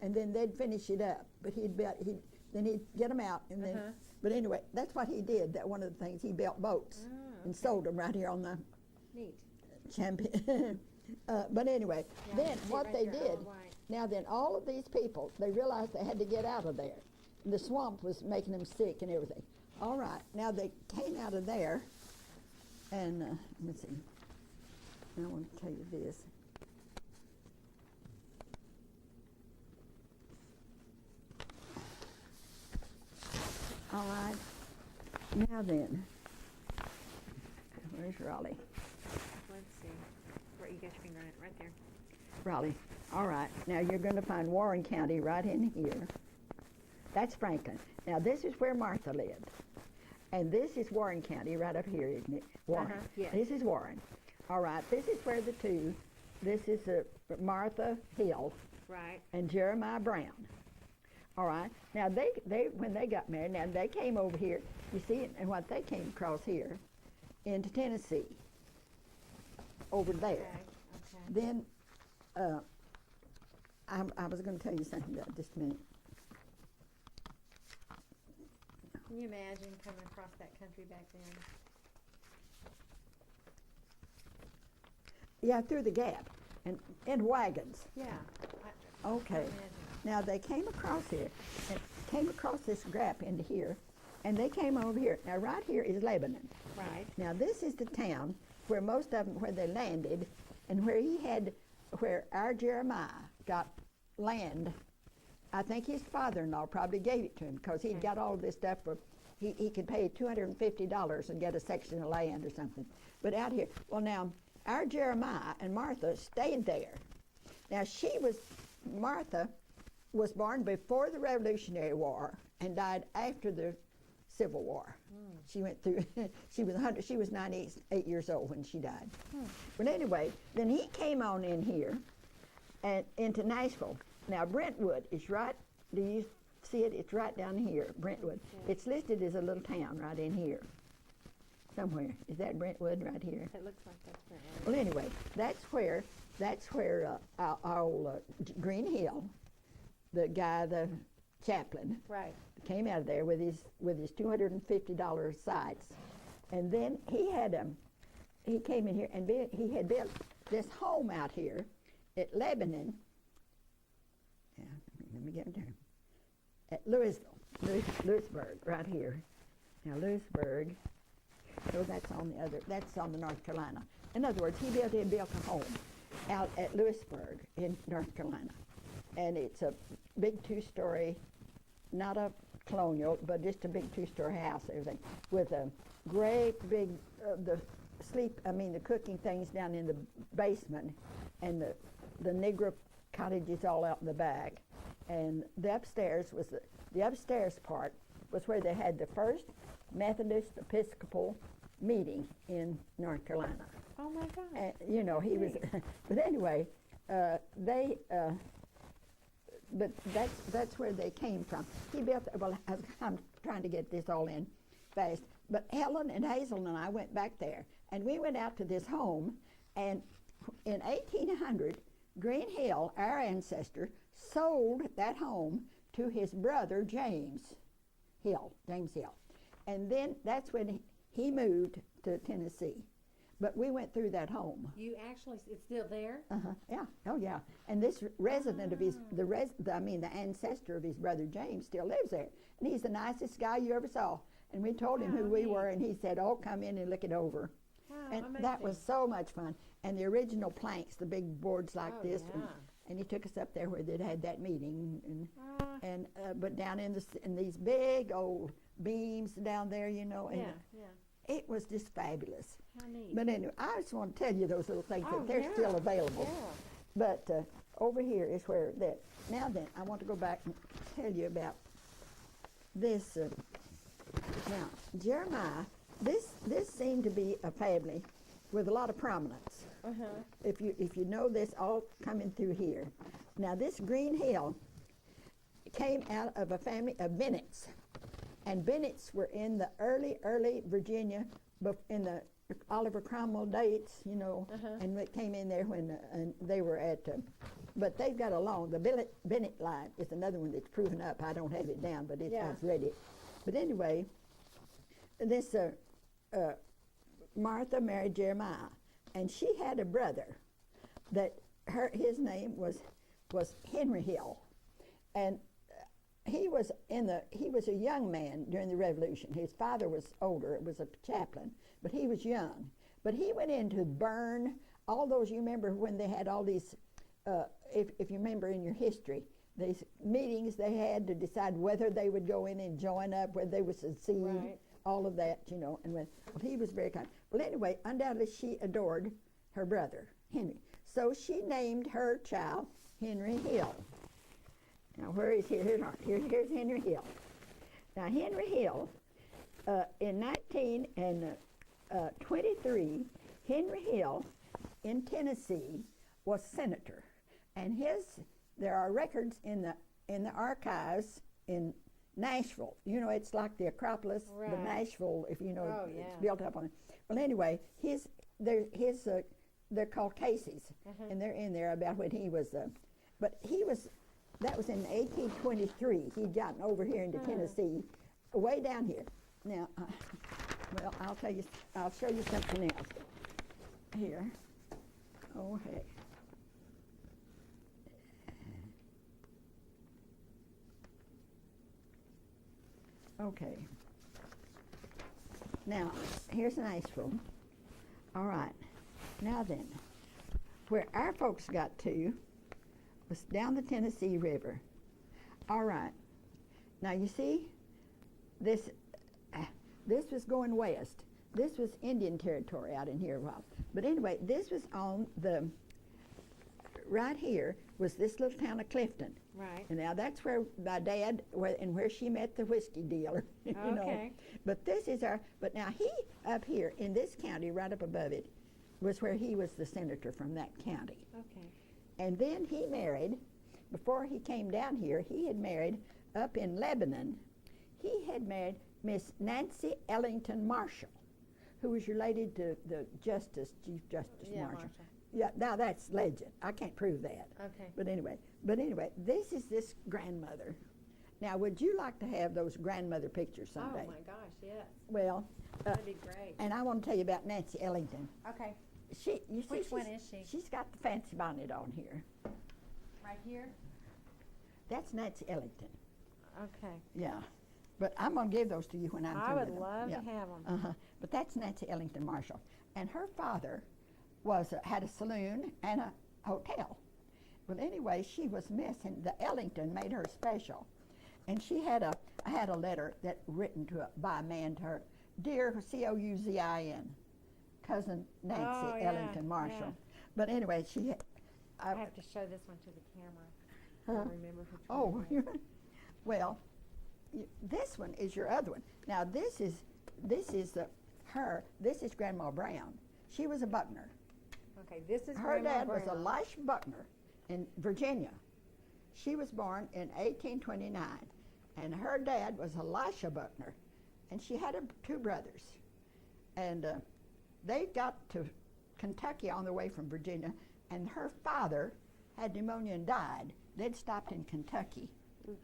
and then they'd finish it up. But then he'd get them out, and then. But anyway, that's what he did. That one of the things he built boats and sold them right here on the neat. Champion. But anyway, Yeah, then I see it what right they there, did. Isle of Wight. Now then, all of these people, they realized they had to get out of there. The swamp was making them sick and everything. All right, now they came out of there, and let me see. I want to tell you this. All right, now then, where's Raleigh? Let's see. Where you got your finger on it, right there. Raleigh. All right. Now you're going to find Warren County right in here. That's Franklin. Now this is where Martha lived. And this is Warren County right up here, isn't it? Warren. Yes. This is Warren. All right. This is where this is Martha Hill Right. and Jeremiah Brown. All right. Now they when they got married, now they came over here. You see, and what they came across here into Tennessee. Over there. Okay. Then, I was going to tell you something about just a minute. Can you imagine coming across that country back then? Yeah, through the gap, and wagons. Yeah. Okay. Imagine. Now they came across here, and came across this gap into here, and they came over here. Now right here is Lebanon. Right. Now this is the town where most of them, where they landed, and where our Jeremiah got land. I think his father-in-law probably gave it to him because he'd got all this stuff for, he could pay $250 and get a section of land or something. But out here, well now, our Jeremiah and Martha stayed there. Now Martha was born before the Revolutionary War and died after the Civil War. She went through, she was 98 years old when she died. But anyway, then he came on in here and into Nashville. Now Brentwood is right, do you see it? It's right down here, Brentwood. It's listed as a little town right in here, somewhere. Is that Brentwood right here? It looks like that's where it is. Well anyway, that's where our old Green Hill, the guy, the chaplain, Right. came out of there with his $250 sights, and then he came in here and he had built this home out here at Lebanon. Yeah, let me get there. At Lewisburg, right here. Now Lewisburg. So that's on the North Carolina. In other words, he built a home out at Lewisburg in North Carolina, and it's a big 2-story, not a colonial, but just a big 2-story house, everything, with a great big, the cooking things down in the basement, and the Negro cottages all out in the back. And the upstairs part was where they had the first Methodist Episcopal meeting in North Carolina. Oh my God. And, you know, he was, but anyway, but that's where they came from. He built, well, I'm trying to get this all in fast, but Helen and Hazel and I went back there, and we went out to this home, and in 1800, Green Hill, our ancestor, sold that home to his brother James Hill. And then that's when he moved to Tennessee. But we went through that home. You actually, it's still there? Yeah. Oh, yeah. And this resident of his, the ancestor of his brother James still lives there. And he's the nicest guy you ever saw. And we told him who we neat. were, and he said, "Oh, come in and look it over." Wow, And amazing. that was so much fun. And the original planks, the big boards like Oh, this, yeah. and he took us up there where they'd had that meeting, Ah. and but down in these big old beams down there, you know, and Yeah. it was just fabulous. How neat. But anyway, I just want to tell you those little things Oh, that they're yeah. still available. Yeah. But over here is where that. Now then, I want to go back and tell you about this. Now, Jeremiah, this seemed to be a family with a lot of prominence. If you know this, all coming through here. Now, this Green Hill came out of a family of Bennetts, and Bennetts were in the early Virginia, in the Oliver Cromwell dates, you know, and it came in there when and they were at. But they've got a long. The Bennett line is another one that's proven up. I don't have it down, but I've read it. But anyway, this Martha married Jeremiah, and she had a brother that his name was Henry Hill, and he was a young man during the Revolution. His father was older; it was a chaplain, but he was young. But he went in to burn all those. You remember when they had all these? If you remember in your history, these meetings they had to decide whether they would go in and join up, whether they would secede, Right. all of that, you know. And he was very kind. Well, anyway, undoubtedly she adored her brother Henry, so she named her child Henry Hill. Now, where is here? Here's Henry Hill. Now, Henry Hill, in 1923, Henry Hill in Tennessee was senator, and there are records in the archives in Nashville. You know, it's like the Acropolis, the Right. Nashville, if you know, Oh, it's yeah. built up on it. Well, anyway, they're called Casey's, and they're in there about when he was, but that was in 1823. He'd gotten over here into Tennessee, way down here. Now, well, I'll show you something else here. Oh, hey. Okay. Now, here's Nashville. All right. Now then, where our folks got to was down the Tennessee River. All right. Now you see, this was going west. This was Indian territory out in here a while. But anyway, this was on right here was this little town of Clifton. Right. And now that's where my dad, where she met the whiskey dealer, you know. Okay. But but now he, up here in this county, right up above it, was where he was the senator from that county. Okay. And then he married, before he came down here, he had married up in Lebanon. He had married Miss Nancy Ellington Marshall, who was related to the Chief Justice Marshall. Yeah, now that's legend. I can't prove that. Okay. But anyway, this is this grandmother. Now, would you like to have those grandmother pictures someday? Oh my gosh, yes. Well, That'd be great. and I want to tell you about Nancy Ellington. Okay. Which one is she? She's got the fancy bonnet on here. Right here? That's Nancy Ellington. Okay. Yeah. But I'm going to give those to you when I'm I through would with them. love Yeah. to have them. But that's Nancy Ellington Marshall. And her father had a saloon and a hotel. Well, anyway, she was missing. The Ellington made her special. And I had a letter that written by a man to her, dear Couzin, cousin Nancy Oh, yeah, Ellington Marshall. yeah. But anyway, I have to show this one to the camera. I Huh? don't remember which one. Oh, well, this one is your other one. Now this is her. This is Grandma Brown. She was a Buckner. Okay, this is Her Grandma dad was Brown. Elisha Buckner in Virginia. She was born in 1829, and her dad was Elisha Buckner, and she had two brothers, and they got to Kentucky on their way from Virginia, and her father had pneumonia and died. They'd stopped in Kentucky. Oops.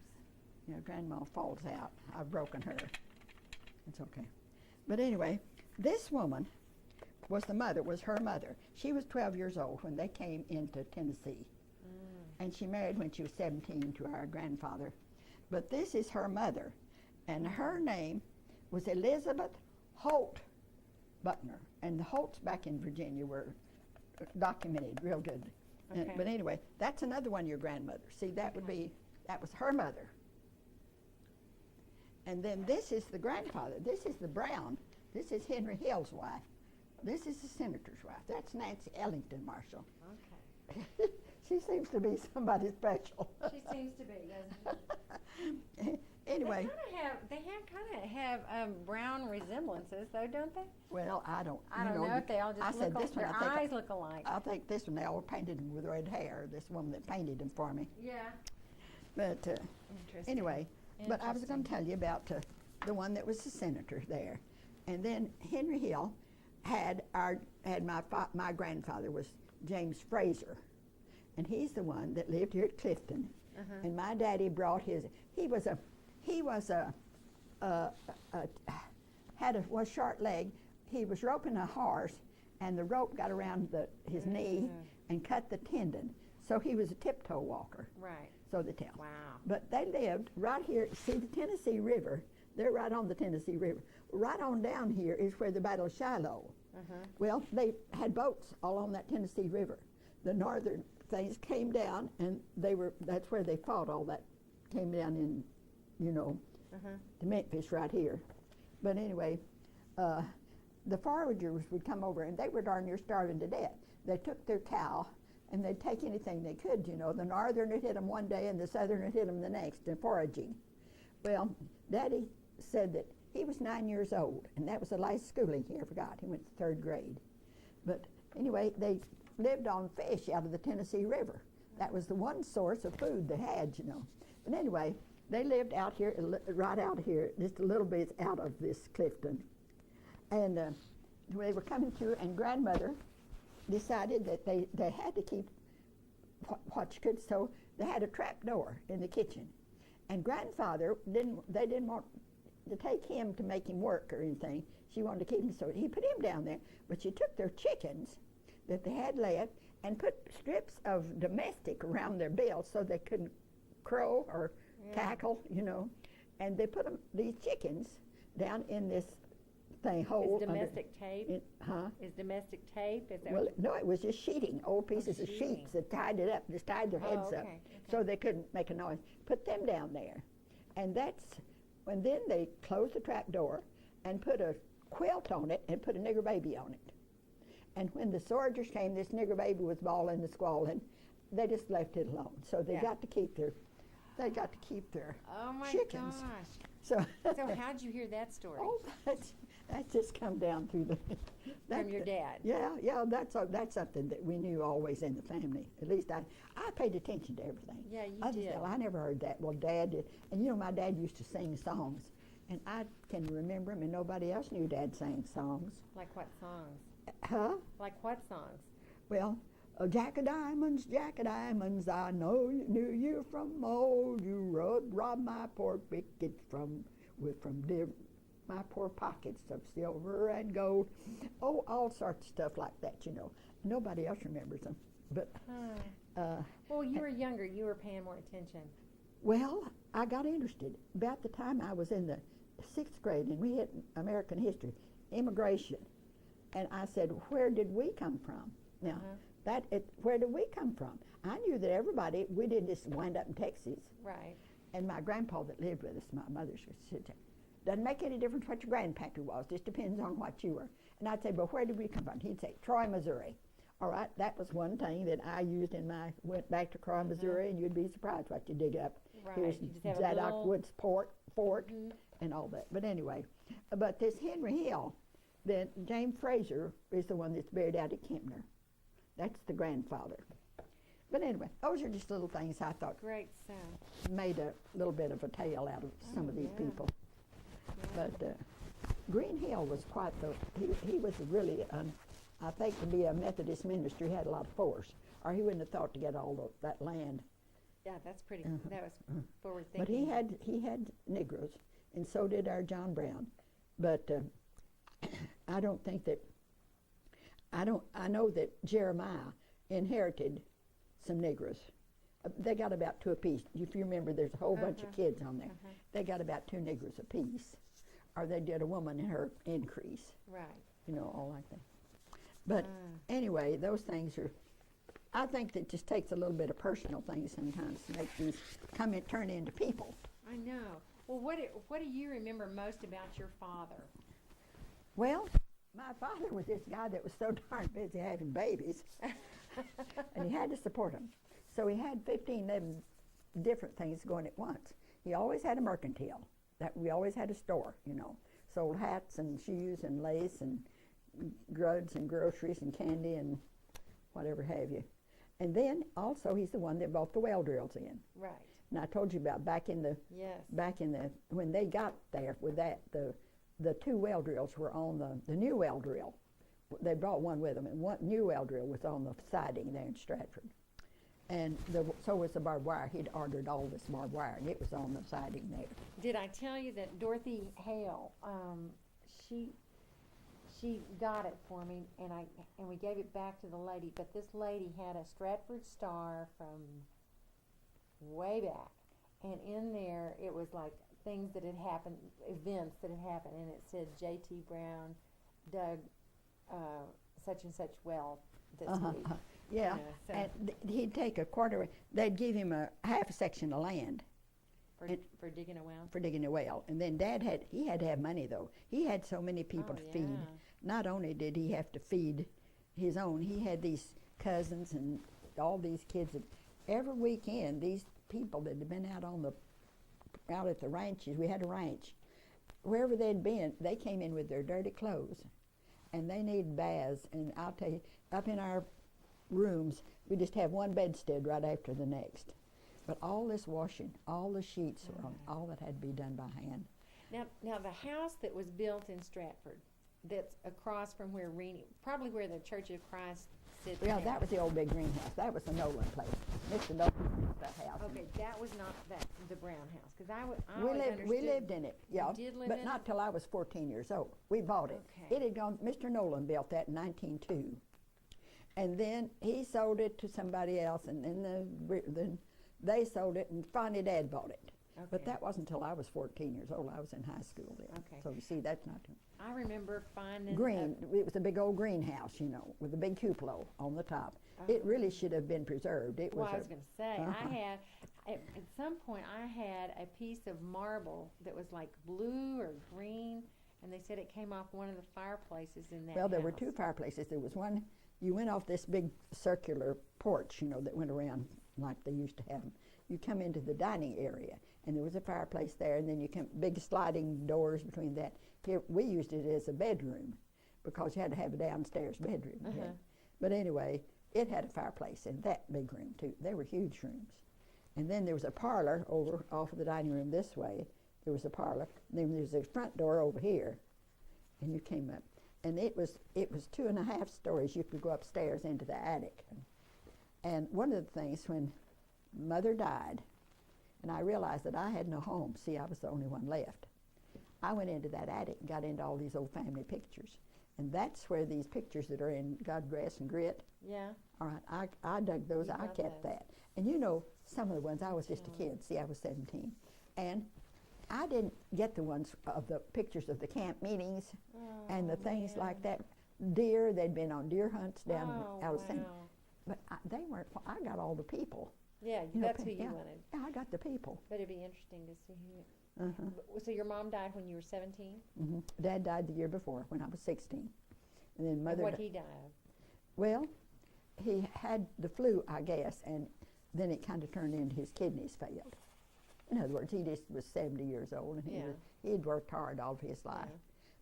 You know, Grandma falls out. I've broken her. It's okay. But anyway, this woman was the mother, was her mother. She was 12 years old when they came into Tennessee. And she married when she was 17 to our grandfather. But this is her mother, and her name was Elizabeth Holt Buckner. And the Holts back in Virginia were documented real good. Okay. But anyway, that's another one of your grandmothers. See, that would be, that was her mother. And then this is the grandfather. This is the Brown. This is Henry Hill's wife. This is the senator's wife. That's Nancy Ellington Marshall. Okay. She seems to be somebody special. She seems to be, doesn't she? Anyway, They kind of have brown resemblances, though, don't they? well, I don't. I don't know if they all just I said look this one. their I think eyes look alike. I think this one they all painted them with red hair. This woman that painted them for me. Yeah. But Interesting. anyway, but I was going to tell you about the one that was the senator there, and then Henry Hill had my grandfather was James Fraser, and he's the one that lived here at Clifton. And my daddy brought his. He was short leg. He was roping a horse, and the rope got around his knee and cut the tendon. So he was a tiptoe walker. Right. So they tell. Wow. But they lived right here. See the Tennessee River? They're right on the Tennessee River. Right on down here is where the Battle of Shiloh. Well, they had boats all on that Tennessee River. The northern things came down, and that's where they fought. All that came down in, to Memphis right here. But anyway, the foragers would come over, and they were darn near starving to death. They took their cow, and they'd take anything they could, The northern would hit them one day, and the southern would hit them the next, in foraging. Well, Daddy said that he was 9 years old, and that was the last schooling he ever got. He went to 3rd grade. But anyway, they lived on fish out of the Tennessee River. That was the one source of food they had, But anyway, they lived out here, right out here, just a little bit out of this Clifton. And they were coming through, and grandmother decided that they had to keep what she could, so they had a trap door in the kitchen. And grandfather didn't want to take him to make him work or anything. She wanted to keep him, so he put him down there. But she took their chickens that they had left and put strips of domestic around their bills so they couldn't crow or cackle, And they put these chickens down in this hole. Is domestic tape? Is domestic tape? Is that Well, no, it was just sheeting, old pieces of sheeting. sheets that tied it up, just tied their heads up, okay. so they couldn't make a noise. Put them down there, and then they closed the trap door and put a quilt on it and put a nigger baby on it. And when the soldiers came, this nigger baby was bawling and squalling. They just left it alone. So they got to keep their Oh my chickens. gosh. So How'd you hear that story? oh, that's just come down through the From your dad? Yeah, that's something that we knew always in the family. At least I paid attention to everything. Yeah, you Others did. said, well, I never heard that. Well, Dad did. And my dad used to sing songs, and I can remember him, and nobody else knew Dad sang songs. Like what songs? Huh? Like what songs? Well, Jack of Diamonds, I knew you from old. You robbed my poor pickets from my poor pockets of silver and gold. Oh, all sorts of stuff like that, Nobody else remembers them. But Well, you were younger. You were paying more attention. well, I got interested about the time I was in the 6th grade, and we hit American history, immigration, and I said, "Where did we come from?" Now, where did we come from? I knew that we didn't just wind up in Texas. Right. And my grandpa that lived with us, my mother's, said, "Doesn't make any difference what your grandpappy was, just depends on what you were." And I'd say, "But where did we come from?" He'd say, "Troy, Missouri." All right, that was one thing that I used went back to Troy, Missouri, and you'd be surprised what you dig up. Right. Here's You just have a Zadok little- Woods Fort, and all that. But anyway, but this Henry Hill, then James Fraser is the one that's buried out at Kempner. That's the grandfather. But anyway, those are just little things I thought Great sound. made a little bit of a tale out of some of these yeah. people. But Green Hill was quite he was really, I think to be a Methodist minister, he had a lot of force, or he wouldn't have thought to get all that land. Yeah, that's pretty. That was forward thinking. But he had Negroes, and so did our John Brown. But I don't think that I know that Jeremiah inherited some Negroes. They got about 2 apiece. If you remember, there's a whole bunch of kids on there. They got about 2 Negroes apiece, or they did a woman in her increase. Right. You know, all like that. But anyway, those things are. I think that just takes a little bit of personal things sometimes to make these turn into people. I know. Well, what do you remember most about your father? Well, my father was this guy that was so darn busy having babies, and he had to support them. So he had 15, 11 different things going at once. He always had a mercantile. That we always had a store, you know, sold hats and shoes and lace and goods and groceries and candy and whatever have you. And then also he's the one that brought the well drills in. Right. And I told you about back in the when they got there with that, the 2 well drills were on the new well drill. They brought one with them, and one new well drill was on the siding there in Stratford. And so was the barbed wire. He'd ordered all this barbed wire, and it was on the siding there. Did I tell you that Dorothy Hale, she got it for me, and we gave it back to the lady. But this lady had a Stratford Star from way back, and in there it was like things that had happened, events that had happened, and it said J.T. Brown dug such and such well this week. Yeah, so and he'd take a quarter. They'd give him a half a section of land for digging a well. for digging a well, and then Dad had to have money though. He had so many people to feed. Not only did he have to feed his own, he had these cousins and all these kids. That every weekend, these people that had been out at the ranches. We had a ranch. Wherever they'd been, they came in with their dirty clothes, and they needed baths. And I'll tell you, up in our rooms, we just have one bedstead right after the next. But all this washing, all the sheets, all that had to be done by hand. Now the house that was built in Stratford, that's across from where probably where the Church of Christ sits. Yeah, now. that was the old big greenhouse. That was the Nolan place. Mr. Nolan built that house. Okay, that was not the Brown house, because I We lived in it, yeah, You did live but in not it? till I was 14 years old. We bought it. Okay. It had gone. Mr. Nolan built that in 1902, and then he sold it to somebody else, and then they sold it, and finally Dad bought it. Okay. But that wasn't until I was 14 years old. I was in high school then. Okay. So you see, that's not I remember finding green. It was a big old greenhouse, you know, with a big cupola on the top. It really should have been preserved. It was. Well, I was going to say, I had at some point I had a piece of marble that was like blue or green, and they said it came off one of the fireplaces in that. Well, there were house. 2 fireplaces. There was one. You went off this big circular porch, you know, that went around like they used to have them. You come into the dining area, and there was a fireplace there, and then you come big sliding doors between that. Here we used it as a bedroom because you had to have a downstairs bedroom. But anyway, it had a fireplace in that big room too. They were huge rooms. And then there was a parlor over off of the dining room this way. There was a parlor. Then there's a front door over here, and you came up. And it was 2.5 stories. You could go upstairs into the attic. And one of the things, when Mother died, and I realized that I had no home. See, I was the only one left. I went into that attic and got into all these old family pictures. And that's where these pictures that are in God, Grass, and Grit. Yeah. All right, I dug those. I kept that. And you know, some of the ones, I was just a kid. See, I was 17. And I didn't get the ones of the pictures of the camp meetings and the things like that. Deer, they'd been on deer hunts down. I was saying, but they weren't. I got all the people. Yeah, You know, that's who you wanted. Yeah, I got the people. But it'd be interesting to see who. So your mom died when you were 17? Dad died the year before when I was 16. And then Mother What he died of? Well, he had the flu, I guess, and then it kind of turned into his kidneys failed. In other words, he just was 70 years old, and he'd worked hard all of his life.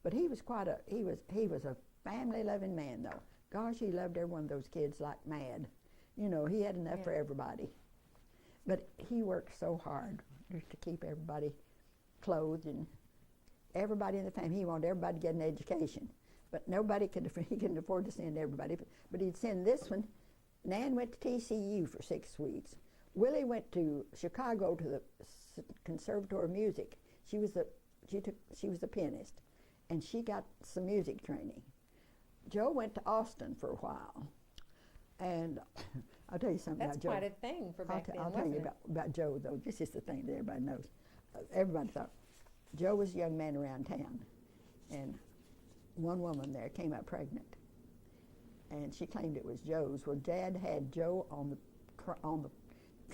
But he was he was a family-loving man, though. Gosh, he loved every one of those kids like mad. You know, he had enough for everybody. But he worked so hard just to keep everybody clothed, and everybody in the family. He wanted everybody to get an education. But nobody he couldn't afford to send everybody. But he'd send this one. Nan went to TCU for 6 weeks. Willie went to Chicago to the Conservatory of Music. She was a pianist, and she got some music training. Joe went to Austin for a while, and I'll tell you something That's about Joe. quite a thing for back then, I'll tell wasn't you it? about Joe, though. This is the thing that everybody knows. Everybody thought Joe was a young man around town, and one woman there came up pregnant, and she claimed it was Joe's. Well, Dad had Joe on the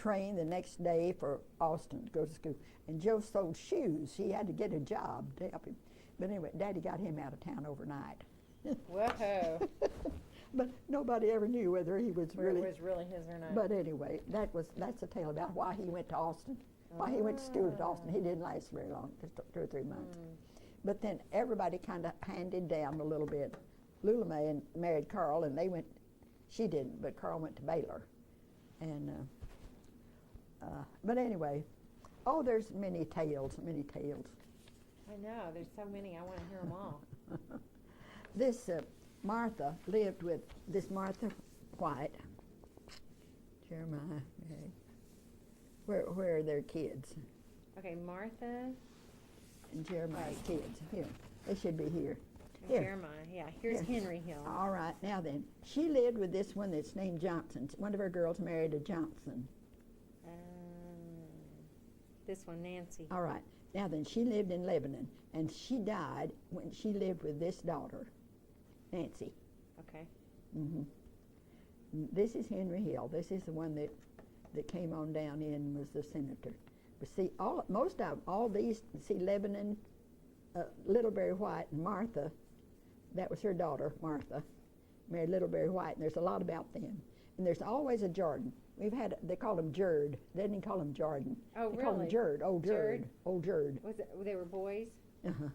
train the next day for Austin to go to school, and Joe sold shoes. He had to get a job to help him. But anyway, Daddy got him out of town overnight. Whoa. But nobody ever knew whether he was Whether really. it was really his or not. But anyway, that's a tale about why he went to Austin. Why he went to school at Austin. He didn't last very long, just 2 or 3 months. But then everybody kind of handed down a little bit. Lula Mae married Carl, and they went. She didn't, but Carl went to Baylor. And but anyway, oh, there's many tales, many tales. I know. There's so many. I want to hear them all. This Martha lived with this Martha White. Jeremiah married. Where are their kids? Okay, Martha And Jeremiah's Right. kids. Here, they should be here. and Here. Jeremiah. Yeah, here's Here. Henry Hill. All right, now then, she lived with this one that's named Johnson. One of her girls married a Johnson. This one, Nancy. All right, now then, she lived in Lebanon, and she died when she lived with this daughter, Nancy. Okay. hmm This is Henry Hill. This is the one that came on down in and was the senator. But see, all these, see, Lebanon, Littleberry White and Martha, that was her daughter, Martha, married Littleberry White, and there's a lot about them. And there's always a Jordan. They called him Jerd. They didn't call him Jordan. Oh, They called him really? Jerd. Old Jerd. Jerd? Old Jerd. Was it? They were boys. Uh-huh.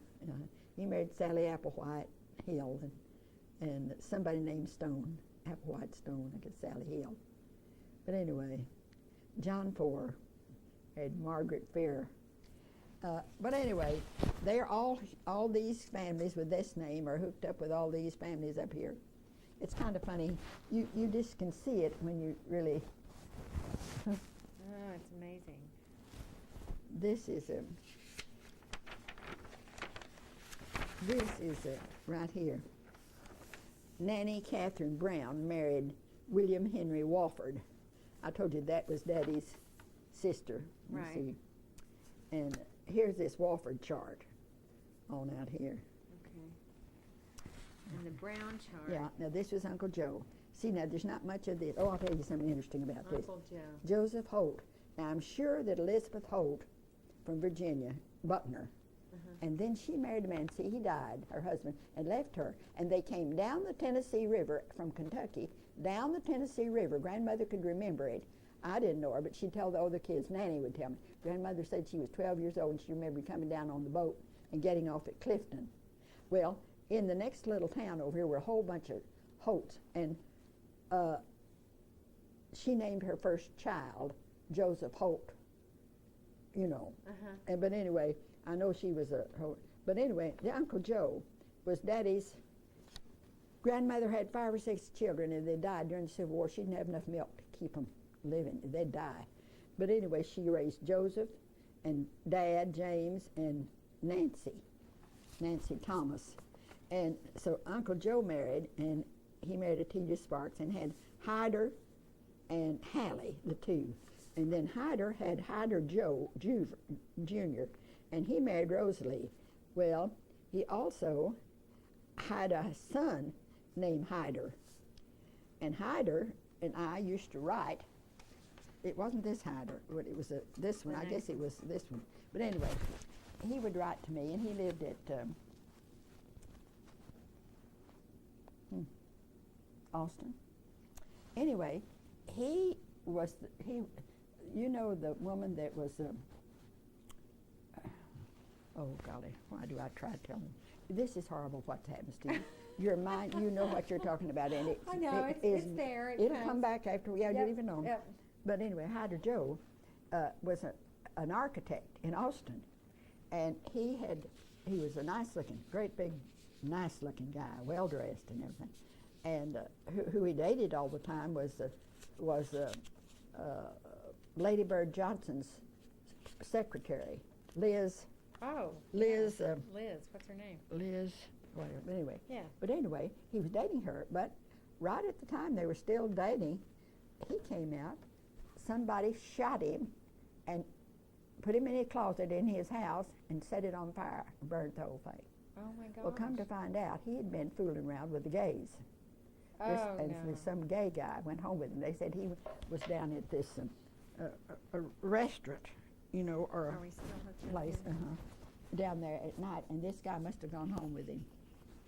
He married Sally Applewhite Hill and somebody named Stone, Applewhite Stone, I guess Sally Hill. But anyway, John Four had Margaret Fair. But anyway, they're all these families with this name are hooked up with all these families up here. It's kind of funny. You just can see it when you really. Oh, it's amazing. This is right here. Nanny Catherine Brown married William Henry Wofford. I told you that was Daddy's sister. You Right. see. And here's this Wofford chart on out here. Okay. And the brown chart. Yeah, now this was Uncle Joe. See, now there's not much of this. Oh, I'll tell you something interesting about this. Uncle Joe. Joseph Holt. Now, I'm sure that Elizabeth Holt from Virginia, Buckner, and then she married a man. See, he died, her husband, and left her. And they came down the Tennessee River from Kentucky, down the Tennessee River. Grandmother could remember it. I didn't know her, but she'd tell the other kids. Nanny would tell me. Grandmother said she was 12 years old, and she remembered coming down on the boat and getting off at Clifton. Well, in the next little town over here were a whole bunch of Holts, and she named her first child Joseph Holt, you know. Uh-huh. But anyway, I know she was a Holt. But anyway, the Uncle Joe was Daddy's grandmother. Had 5 or 6 children, and they died during the Civil War. She didn't have enough milk to keep them living. They'd die. But anyway, she raised Joseph and Dad, James, and Nancy Thomas. And so Uncle Joe married, and he married Atilla Sparks and had Hyder and Hallie, the two. And then Hyder had Hyder Joe Jr., and he married Rosalie. Well, he also had a son named Hyder. And Hyder and I used to write. It wasn't this Hyder, but it was this one. I guess it was this one. But anyway, he would write to me, and he lived at Austin. Anyway, he was you know, the woman that was oh golly, why do I try to tell them? This is horrible. What happens to you? Your mind, you know what you're talking about, and I know, it's there. It'll come back after we. Yeah, Yep, you even know. yep. But anyway, Hyder Joe was an architect in Austin, and he was a nice-looking, great big, nice-looking guy, well-dressed and everything. And who he dated all the time was Lady Bird Johnson's secretary, Liz. Oh. Liz. Yeah. Liz. What's her name? Liz. whatever. But anyway, Yeah. he was dating her. But right at the time they were still dating, he came out. Somebody shot him and put him in a closet in his house and set it on fire, burned the whole thing. Oh my gosh. Well, come to find out, he had been fooling around with the gays. Oh And no. some gay guy went home with him. They said he was down at this a restaurant, you know, or Are we still hooked up place here? down there at night, and this guy must have gone home with him,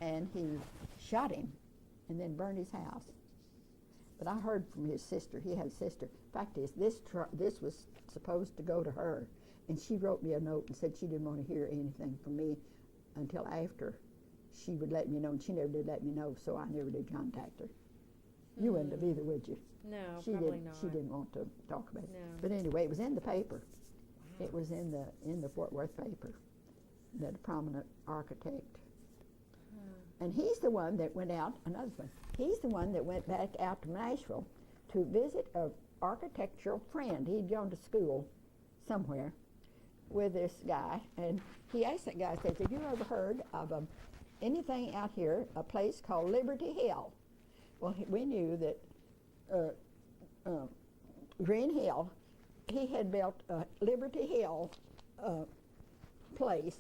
and he shot him and then burned his house. But I heard from his sister. He had a sister. Fact is, this was supposed to go to her, and she wrote me a note and said she didn't want to hear anything from me until after she would let me know, and she never did let me know, so I never did contact her. You wouldn't have either, would you? No, She probably didn't. not. She didn't want to talk about it. No. But anyway, it was in the paper. It was in the Fort Worth paper. That a prominent architect. And he's the one that went out. Another thing. He's the one that went back out to Nashville to visit a architectural friend. He'd gone to school somewhere with this guy, and he asked that guy, says, "Have you ever heard of anything out here? A place called Liberty Hill?" Well, we knew that Green Hill, he had built a Liberty Hill place,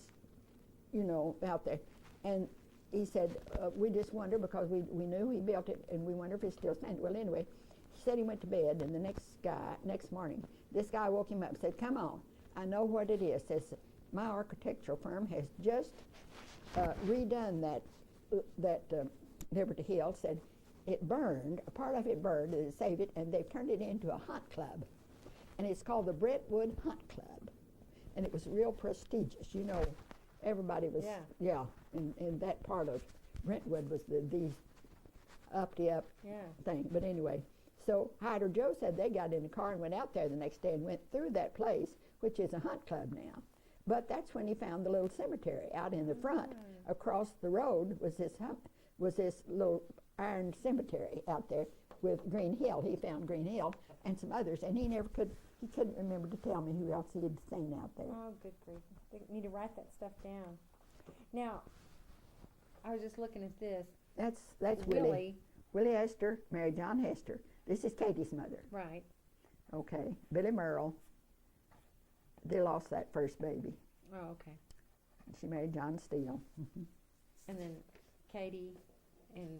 you know, out there. And he said, we just wonder, because we knew he built it, and we wonder if it's still standing. Well, anyway, he said he went to bed, and the next morning, this guy woke him up and said, "Come on, I know what it is." Says, "My architectural firm has just redone that Liberty Hill." Said, "It burned, a part of it burned, and they saved it, and they've turned it into a hunt club. And it's called the Brentwood Hunt Club. And it was real prestigious. You know, everybody was, in that part of Brentwood was the up-the-up Yeah. thing. But anyway, so Hyder Joe said they got in the car and went out there the next day and went through that place, which is a hunt club now. But that's when he found the little cemetery out in the front. Across the road was this little iron cemetery out there with Green Hill. He found Green Hill and some others, and he couldn't remember to tell me who else he had seen out there. Oh, good grief. They need to write that stuff down. Now, I was just looking at this. That's Willie. Willie Hester married John Hester. This is Katie's mother. Right. Okay. Billy Merle. They lost that first baby. Oh, okay. She married John Steele. And then Katie and,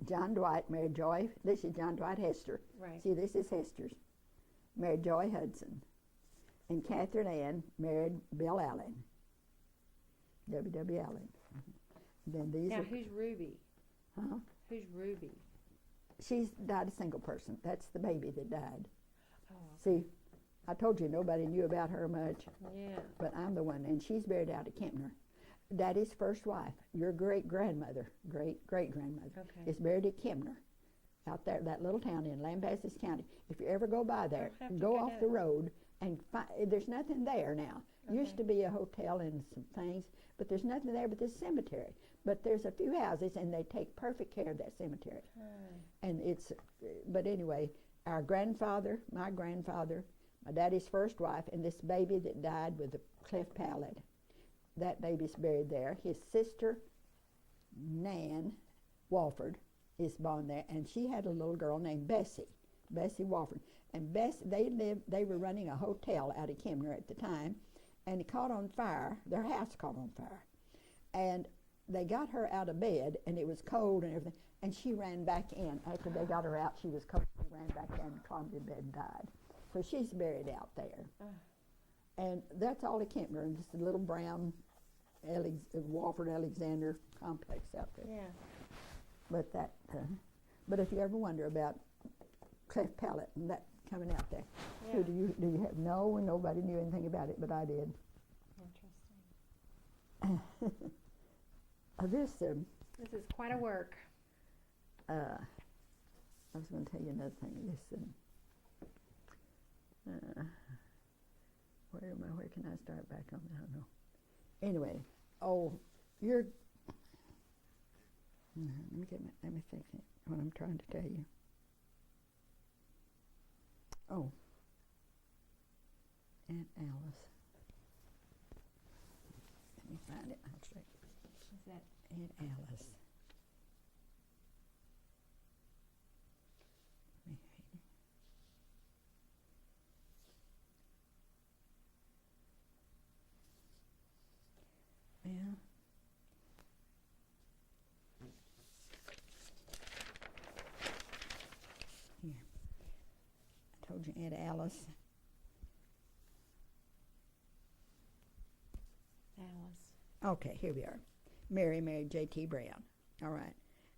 John Dwight married Joy. This is John Dwight Hester. right. See, this is Hester's. Married Joy Hudson. And Catherine Ann married Bill Allen. W.W. Allen. Then these Now, are, who's Ruby? huh? Who's Ruby? She's died a single person. That's the baby that died. Oh, See, I told you nobody knew about her much, yeah. but I'm the one, and she's buried out at Kempner. Daddy's first wife, your great-grandmother, great-great-grandmother, Okay. is buried at Kempner, out there, that little town in Lampasas County. If you ever go by there, I'll have to go go off down. the road, and there's nothing there now. Used to be a hotel and some things, but there's nothing there but this cemetery. But there's a few houses, and they take perfect care of that cemetery. And it's, but anyway, our grandfather, my daddy's first wife, and this baby that died with a cleft palate, that baby's buried there. His sister, Nan Walford, is born there, and she had a little girl named Bessie Walford. And they were running a hotel out of Kempner at the time, and it caught on fire. Their house caught on fire. And they got her out of bed, and it was cold and everything, and she ran back in. After they got her out, she was cold. She ran back in and climbed in bed and died. So she's buried out there. And that's all at Kempner, and just a little brown Walford Alexander complex out there. Yeah. But if you ever wonder about cleft palate and that coming out there, Yeah. who do you have? No, nobody knew anything about it, but I did. Interesting. This This is quite a work. I was going to tell you another thing. This where can I start back on that? I don't know. Anyway, let me think what I'm trying to tell you. Oh, Aunt Alice. Let me find it. I'll say. Is that Aunt Alice. Yeah. Here. I told you Aunt Alice. Alice. Okay, here we are. Mary married J.T. Brown. All right.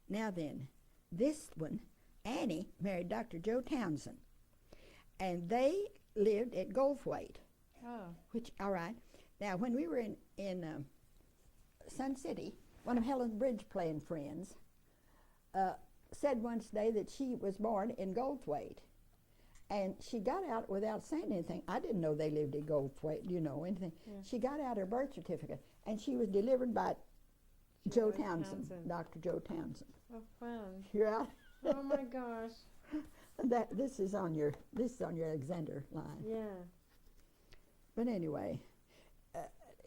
Now then, this one, Annie married Dr. Joe Townsend. And they lived at Goldthwaite, Oh. which, all right. Now, when we were in Sun City, one of Helen Bridge playing friends said once day that she was born in Goldthwaite. And she got out without saying anything. I didn't know they lived in Goldthwaite, you know, anything. Yeah. She got out her birth certificate, and she was delivered by Joe Joe Townsend, Townsend. Dr. Joe Townsend. Oh, fun. You're out. Oh my gosh. This is on your Alexander line. Yeah. But anyway,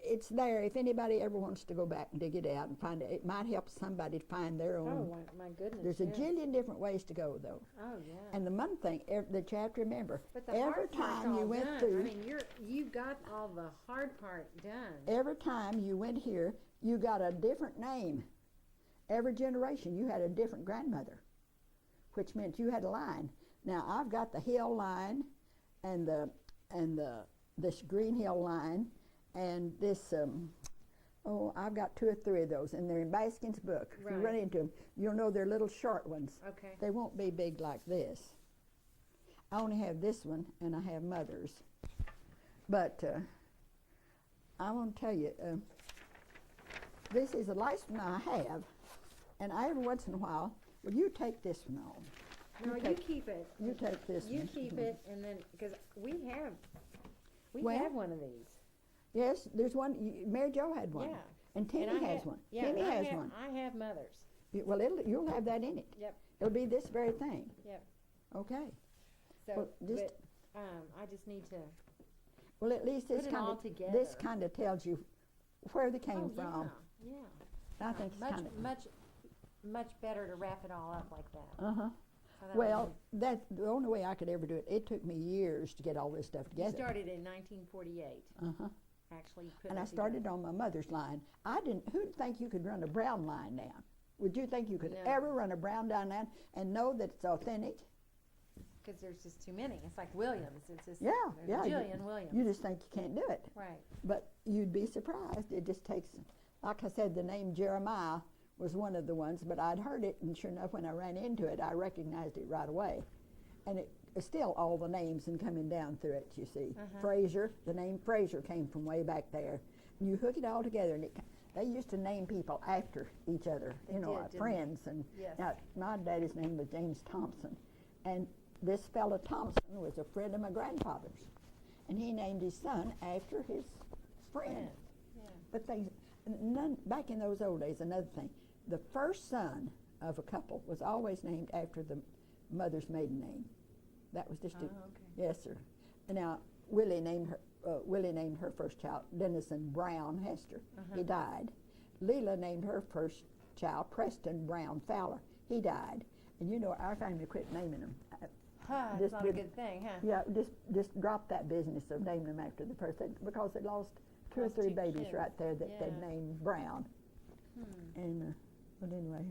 it's there. If anybody ever wants to go back and dig it out and find it, it might help somebody to find their own. Oh my goodness. There's a yes. jillion different ways to go, though. Oh yeah. And the one thing that you have to remember, But the every hard part's time you all went done. through, I mean, you got all the hard part done. every time you went here, you got a different name. Every generation, you had a different grandmother, which meant you had a line. Now I've got the Hill line, and this Green Hill line, and this. I've got 2 or 3 of those, and they're in Baskin's book. If you run Right. into them, you'll know they're little short ones. Okay. They won't be big like this. I only have this one, and I have Mother's. But I want to tell you, this is the last one I have, and every once in a while, well, you take this one on. No, you keep it. You take this You one. keep it, and then because we have Well, one of these. Yes, there's one. Mary Jo had one. Yeah. And Timmy And I has have- one. Yeah, Timmy and has have, one. I have Mother's. Well, you'll have that in it. Yep. It'll be this very thing. Yep. Okay. So, Well, just- but I just need to. Well, at least this Put it all this together. kind of tells you where they came Oh from. yeah. I think it's much kind of. much better to wrap it all up like that. Uh-huh. So that Well, way that's the only way I could ever do it. It took me years to get all this stuff you together. started in 1948. Uh-huh. Actually, put And it I started on my mother's line. Who'd think you could run a Brown line down? Would you think you could No. ever run a Brown down line and know that it's authentic? because there's just too many. It's like Williams. It's just Yeah, there's yeah. a Jillian Williams. You just think you can't do it. Right. But you'd be surprised. It just takes, like I said, the name Jeremiah was one of the ones, but I'd heard it, and sure enough, when I ran into it, I recognized it right away. And it still all the names and coming down through it, you see. Fraser, the name Fraser came from way back there. And you hook it all together, and they used to name people after each other, They you know, did, didn't friends. And Yes. now, my daddy's name was James Thompson. And this fella Thompson was a friend of my grandfather's. And he named his son after his friend. Yeah. But back in those old days, another thing, the first son of a couple was always named after the mother's maiden name. That was just Oh, okay. yes, sir. And now Willie named her first child Dennison Brown Hester. He died. Leela named her first child Preston Brown Fowler. He died. And you know, our family quit naming them. Huh, Just it's not a did- good thing, huh? Yeah, just dropped that business of naming them after the person because they lost 2 or Lost 3 2 babies kids. right there that they'd Yeah. named Brown. And but anyway,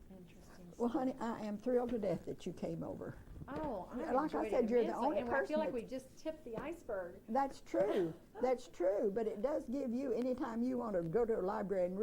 Interesting. well, honey, I am thrilled to death that you came over. Oh, I like I enjoyed said, it you're the immensely, only and I person feel like that's- we just tipped the iceberg. That's true. That's true. But it does give you anytime you want to go to a library and